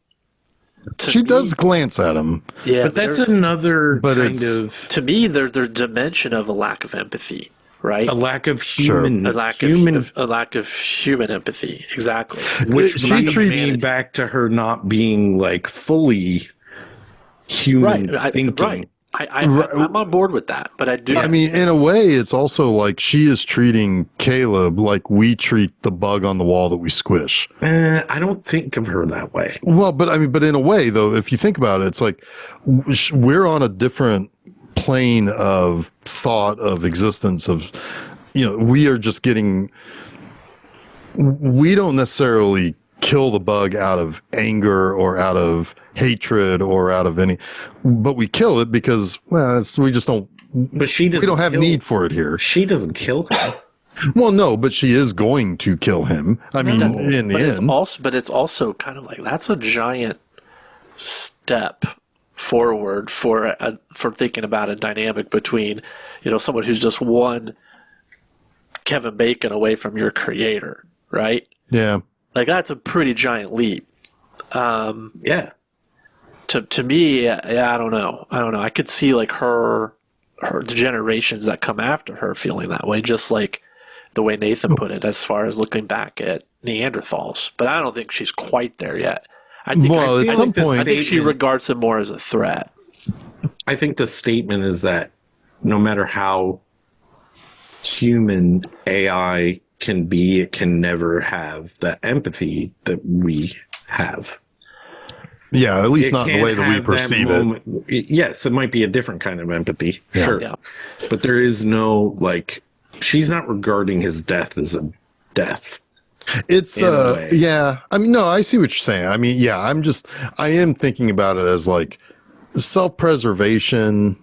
She does glance at him. Yeah, but that's another kind of. To me, there's a dimension of a lack of empathy, right? A lack of human, a lack of human empathy, exactly. Which leads me back to her not being like fully human thinking. Right. I'm on board with that, but I do. I mean, in a way, it's also like she is treating Caleb like we treat the bug on the wall that we squish. I don't think of her that way. Well, but in a way, though, if you think about it, it's like we're on a different plane of thought, of existence, of, we are just we don't necessarily kill the bug out of anger or out of hatred or out of but we kill it because, we just don't, but we don't have need for it here. She doesn't kill him. Well, no, but she is going to kill him. I mean, in the end. It's also kind of like, that's a giant step forward for thinking about a dynamic between, someone who's just one Kevin Bacon away from your creator, right? Yeah. Like, that's a pretty giant leap. Yeah. To me, yeah, I don't know. I could see like the generations that come after her feeling that way, just like the way Nathan put it, as far as looking back at Neanderthals. But I don't think she's quite there yet. I think I think she regards him more as a threat. I think the statement is that no matter how human AI can be, it can never have the empathy that we have. Yeah, at least not in the way that we perceive it. Yes, it might be a different kind of empathy, sure. Yeah. But there is no, like, she's not regarding his death as a death. It's, yeah. I mean, no, I see what you're saying. I mean, yeah, I am thinking about it as like self-preservation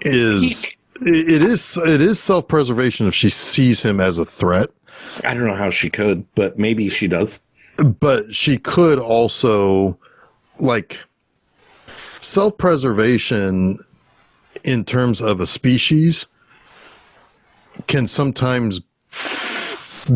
it is self-preservation if she sees him as a threat. I don't know how she could, but maybe she does. But she could also, like, self-preservation in terms of a species can sometimes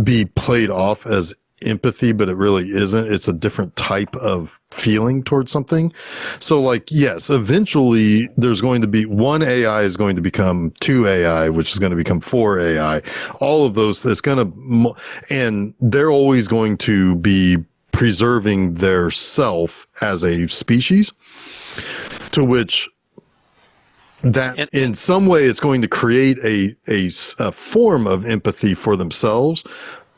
be played off as empathy, but it really isn't. It's a different type of feeling towards something. So, like, yes, eventually there's going to be one AI is going to become 2 AI, which is going to become 4 AI. All of those, it's going to, and they're always going to be preserving their self as a species, to which that in some way it's going to create a form of empathy for themselves,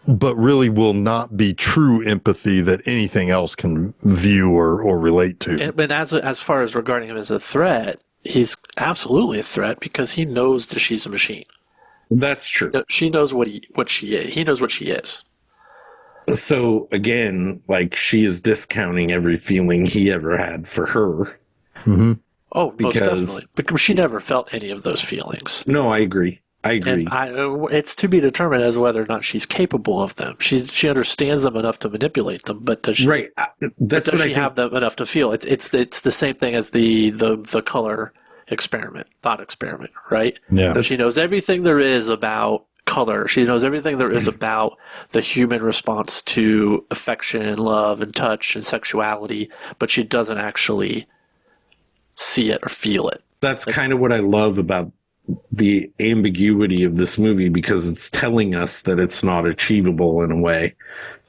but really will not be true empathy that anything else can view or relate to. But as far as regarding him as a threat, he's absolutely a threat because he knows that she's a machine. That's true. She knows what she is. He knows what she is. So again, like, she is discounting every feeling he ever had for her. Mm-hmm. Oh, most definitely. Because she never felt any of those feelings. No, I agree. And it's to be determined as whether or not she's capable of them. She understands them enough to manipulate them, but does she? Right. Does she have them enough to feel? It's the same thing as the color thought experiment, right? Yeah. She knows everything there is about color. She knows everything there is about the human response to affection, love, and touch and sexuality, but she doesn't actually see it or feel it. That's kind of what I love about the ambiguity of this movie, because it's telling us that it's not achievable in a way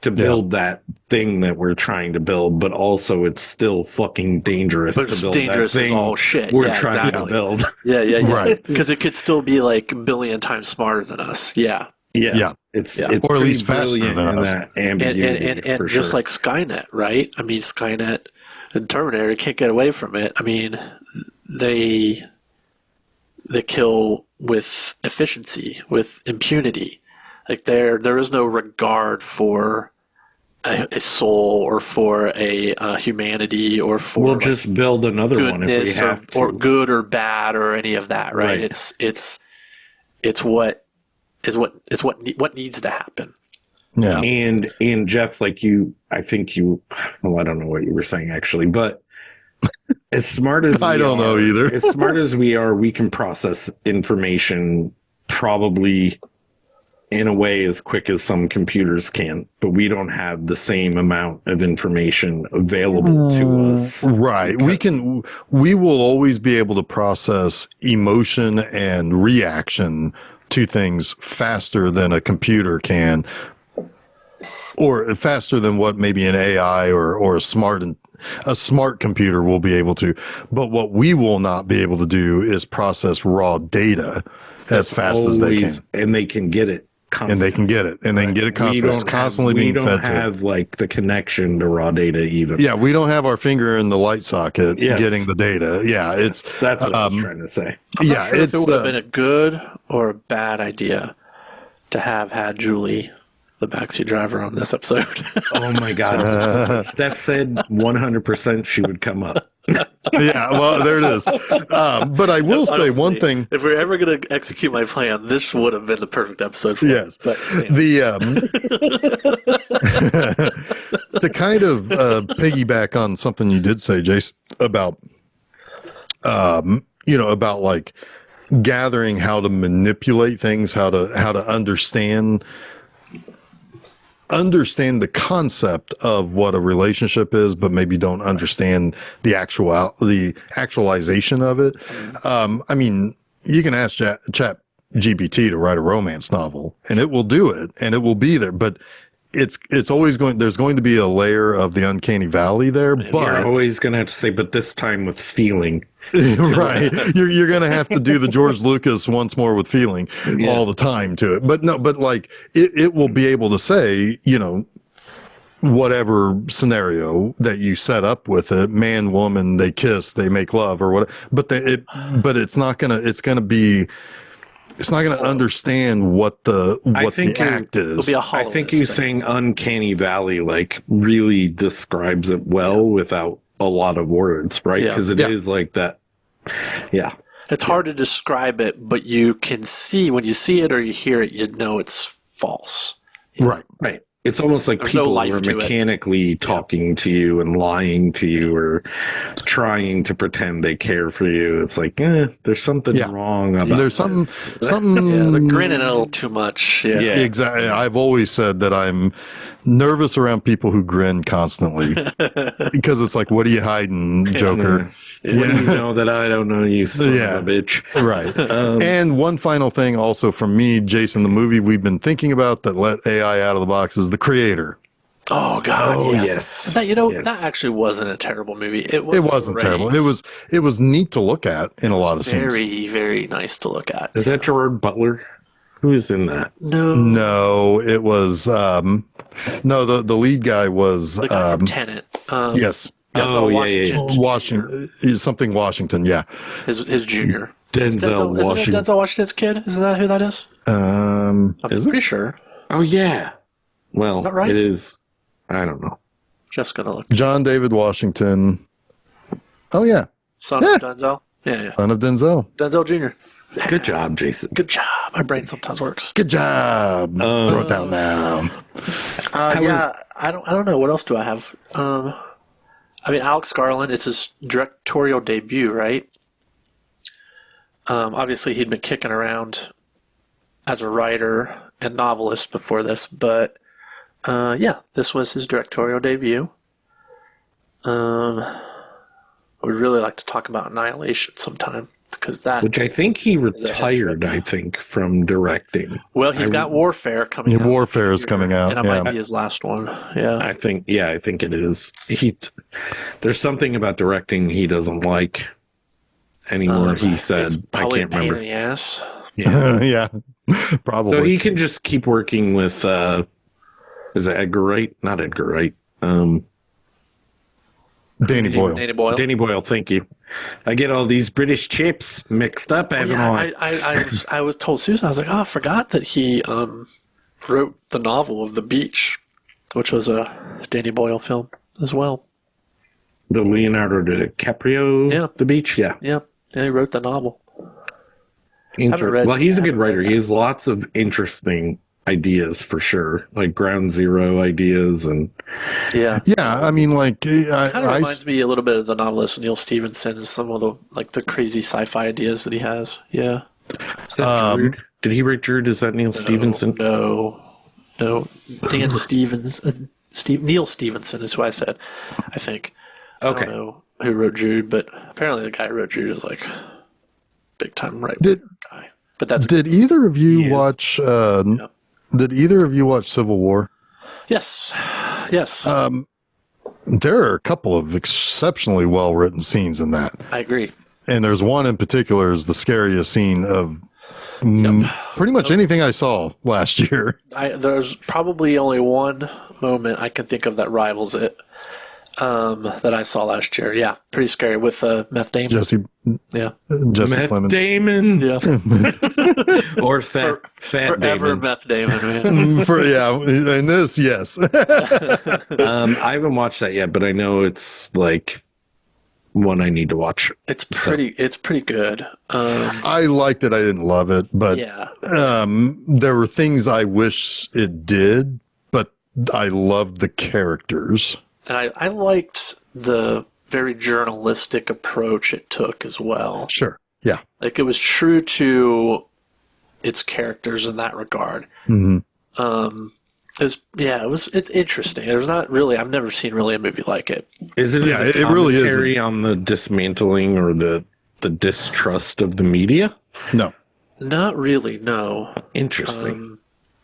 to build that thing that we're trying to build, but also it's still fucking dangerous to build dangerous that thing as all shit. we're trying to build. Yeah. Right. Because it could still be like a billion times smarter than us. Yeah. It's or at least faster than us. That ambiguity, and for just sure. like Skynet, right? I mean, Skynet and Terminator can't get away from it. I mean, they kill with efficiency, with impunity. Like, there is no regard for a soul or for a humanity or for we'll just build another one if we have to, or good or bad or any of that, right? It's what needs to happen. Yeah. And Jeff, like I don't know what you were saying actually, but as smart as I don't know either. As smart as we are, we can process information probably in a way as quick as some computers can, but we don't have the same amount of information available to us. Right. We will always be able to process emotion and reaction to things faster than a computer can, or faster than what maybe an AI or a smart computer will be able to. But what we will not be able to do is process raw data as fast as they can. And they can get it constantly. And they can get it. And they can get it constantly being fed to. We don't have like the connection to raw data even. Yeah, we don't have our finger in the light socket getting the data. Yeah, that's what I was trying to say. I'm not sure if it would have been a good or a bad idea to have had Julie, the backseat driver, on this episode. Oh my God. Steph said 100% she would come up. Yeah, well, there it is. But I will say one thing. If we're ever going to execute my plan, this would have been the perfect episode for yes. us. But, anyway. To kind of piggyback on something you did say, Jace, about, about like gathering how to manipulate things, how to understand understand the concept of what a relationship is, but maybe don't understand the actualization of it. I mean, you can ask Chat GPT to write a romance novel, and it will do it, and it will be there. But it's always there's going to be a layer of the uncanny valley there. But You're always going to have to say, but this time with feeling. right. You're going to have to do the George Lucas once more with feeling all the time to it. But no, but like it will be able to say, you know, whatever scenario that you set up with it, man, woman, they kiss, they make love or what, but it's not going to understand what the act is. It'll be a I think you saying uncanny valley like really describes it well without a lot of words, right? Because it is like that. Yeah. It's hard to describe it, but you can see when you see it or you hear it, you know it's false. Right. Right. It's almost like people are mechanically talking to you and lying to you or trying to pretend they care for you. It's like, there's something wrong about there's something they're grinning a little too much. Yeah. Exactly. I've always said that I'm nervous around people who grin constantly because it's like, what are you hiding, Joker? What do you know that I don't know, you son of a bitch? Right. And one final thing also from me, Jason, the movie we've been thinking about that let AI out of the box is The Creator. Oh God! Oh yes. That actually wasn't a terrible movie. It wasn't terrible. It was neat to look at in a lot of scenes. Very, very nice to look at. Is that Gerard Butler? Who is in that? No, it was the lead guy was the guy from Tenet. Yes. Washington, yeah. His junior. Denzel Washington. Isn't it Denzel Washington's kid? Isn't that who that is? I'm pretty sure. Oh yeah. Well, right? It is. I don't know. Just gonna look. John David Washington. Oh yeah. Son of Denzel. Yeah. Son of Denzel. Denzel Jr. Good job, Jason. Good job. My brain sometimes works. Good job. Throw it down now. I don't know. What else do I have? I mean, Alex Garland, it's his directorial debut, right? Obviously, he'd been kicking around as a writer and novelist before this, but this was his directorial debut. I would really like to talk about Annihilation sometime, which I think he retired. I think from directing. Well, he's got Warfare coming out. Warfare is coming out, and it might be his last one. Yeah, I think it is. There's something about directing he doesn't like anymore. He said, I can't remember. Pain in the ass. Yeah, yeah, probably. So he can just keep working with. Is it Edgar Wright? Not Edgar Wright. Danny Boyle. Danny Boyle, thank you. I get all these British chips mixed up. I was told Susan, I was like, I forgot that he wrote the novel of The Beach, which was a Danny Boyle film as well. The Leonardo DiCaprio, The Beach, yeah. Yeah, he wrote the novel. Well, he's a good writer. He has lots of interesting ideas for sure, like Ground Zero ideas and I mean, like it kind of reminds me a little bit of the novelist Neil Stephenson and some of the crazy sci-fi ideas that he has. Yeah. Is that Drood? Did he write Drood? Is that Neil Stephenson? No. Dan Stevens. Neil Stephenson is who I said. I think. Okay. I don't know who wrote Jude, but apparently the guy who wrote Jude is like big time guy. But did either of you watch? Did either of you watch Civil War? Yes. There are a couple of exceptionally well-written scenes in that. I agree. And there's one in particular is the scariest scene of pretty much anything I saw last year. There's probably only one moment I can think of that rivals it that I saw last year. Yeah, pretty scary with Meth Damon. Jesse Meth Plemons. Damon. Yeah. Or Fat Forever Damon. Meth Damon, man. And this, yes. I haven't watched that yet, but I know it's like one I need to watch. It's pretty good. I liked it. I didn't love it, but there were things I wish it did, but I loved the characters. And I liked the very journalistic approach it took as well. Sure. Yeah. Like it was true to its characters in that regard. Mm-hmm. It's interesting. There's not really, I've never seen really a movie like it. Is it Yeah, a it really commentary on the dismantling or the distrust of the media? No. Not really, no. Interesting.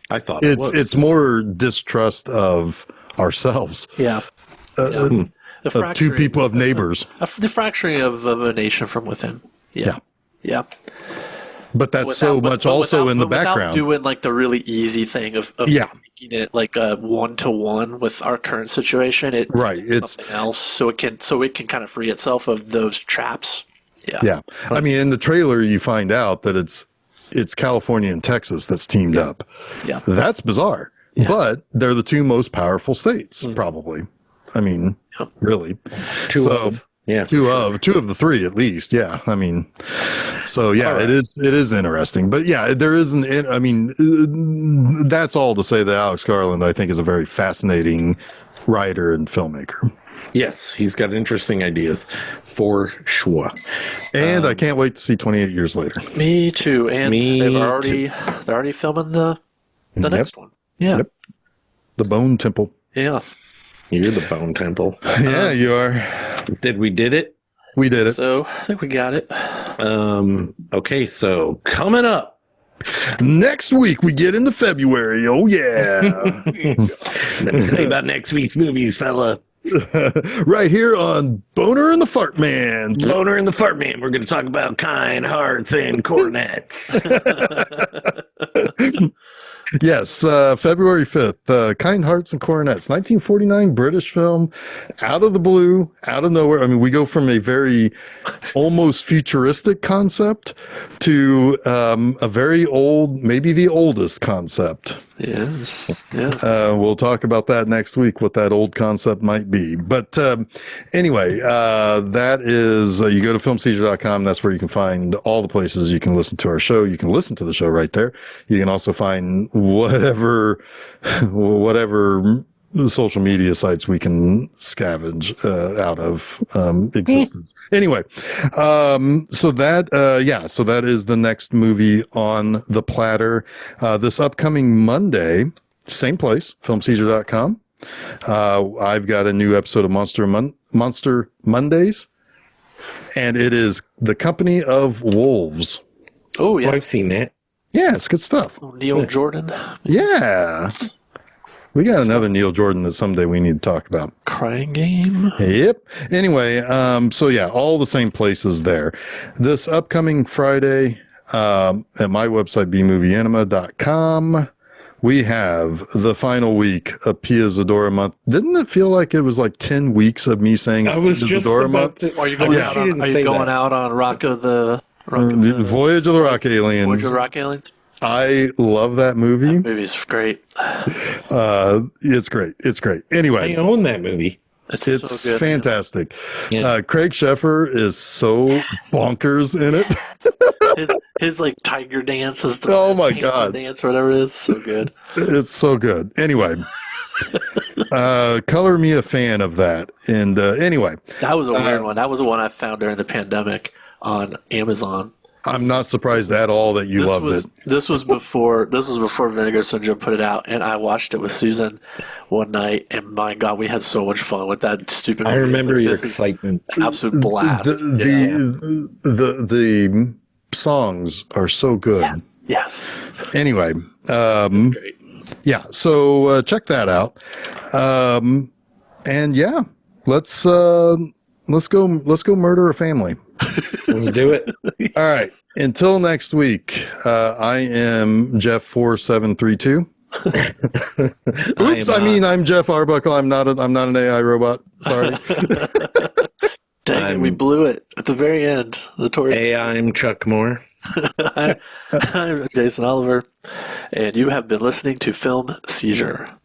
I thought it was. It's more distrust of ourselves. Yeah. The Of two fracturing- people of neighbors. The fracturing of a nation from within. Yeah. Yeah. But that's so much also in the without background. doing like the really easy thing of Yeah. making it like a 1-to-1 with our current situation. It's something else, so it can kind of free itself of those traps. Yeah. I mean, in the trailer, you find out that it's California and Texas that's teamed up. Yeah. That's bizarre. Yeah. But they're the two most powerful states, probably. I mean, really. Two of the three at least. Yeah. I mean, so yeah, right. it is interesting, but yeah, there isn't, I mean, that's all to say that Alex Garland, I think, is a very fascinating writer and filmmaker. Yes, he's got interesting ideas for sure. And I can't wait to see 28 years later. Me too. And they're already filming the next one. Yeah. Yep. The Bone Temple. Yeah. You're the Bone Temple. Yeah, you are. We did it? We did it. So I think we got it. Okay, so coming up. Next week we get into February. Oh yeah. Let me tell you about next week's movies, fella. Right here on Boner and the Fart Man. Boner and the Fart Man. We're going to talk about kind hearts and cornets. Yes, February 5th, Kind Hearts and Coronets, 1949 British film, out of the blue, out of nowhere. I mean, we go from a very almost futuristic concept to a very old, maybe the oldest concept. Yes. Yes. We'll talk about that next week, what that old concept might be. But anyway, that is, you go to filmseizure.com. That's where you can find all the places you can listen to our show. You can listen to the show right there. You can also find whatever social media sites we can scavenge out of existence. Anyway, so that is the next movie on the platter. This upcoming Monday, same place, filmseizure.com. I've got a new episode of Monster Mondays, and it is The Company of Wolves. Oh, yeah. I've seen that. Yeah, it's good stuff. Neil Jordan. Yeah. We got another Neil Jordan that someday we need to talk about. Crying Game. Yep. Anyway, so yeah, all the same places there. This upcoming Friday, at my website, bmovieanima.com, we have the final week of Pia Zadora month. Didn't it feel like it was like 10 weeks of me saying I was Pia just Zadora about month? to. Are you going out on Rocco the Voyage of the Rock Aliens. Voyage of the Rock Aliens? I love that movie. That movie's great. It's great. It's great. Anyway. I own that movie. It's so good. fantastic. Yeah. Craig Sheffer is so bonkers in it. his like tiger dance is Oh my God. dance or whatever it is. So good. It's so good. Anyway, color me a fan of that. And anyway, That was a weird one. That was the one I found during the pandemic on Amazon. I'm not surprised at all that you loved it. This was before Vinegar Syndrome put it out, and I watched it with Susan one night, and my God, we had so much fun with that stupid movie. I remember It's your like, this is excitement. an absolute blast. The songs are so good. Yes. Anyway, It's great. yeah. So check that out. And yeah, let's go murder a family. Let's do it. All right. Until next week, I am Jeff 4732. Oops, I'm Jeff Arbuckle. I'm not an AI robot. Sorry. Dang it, we blew it at the very end. Hey, I'm Chuck Moore. I'm Jason Oliver, and you have been listening to Film Seizure.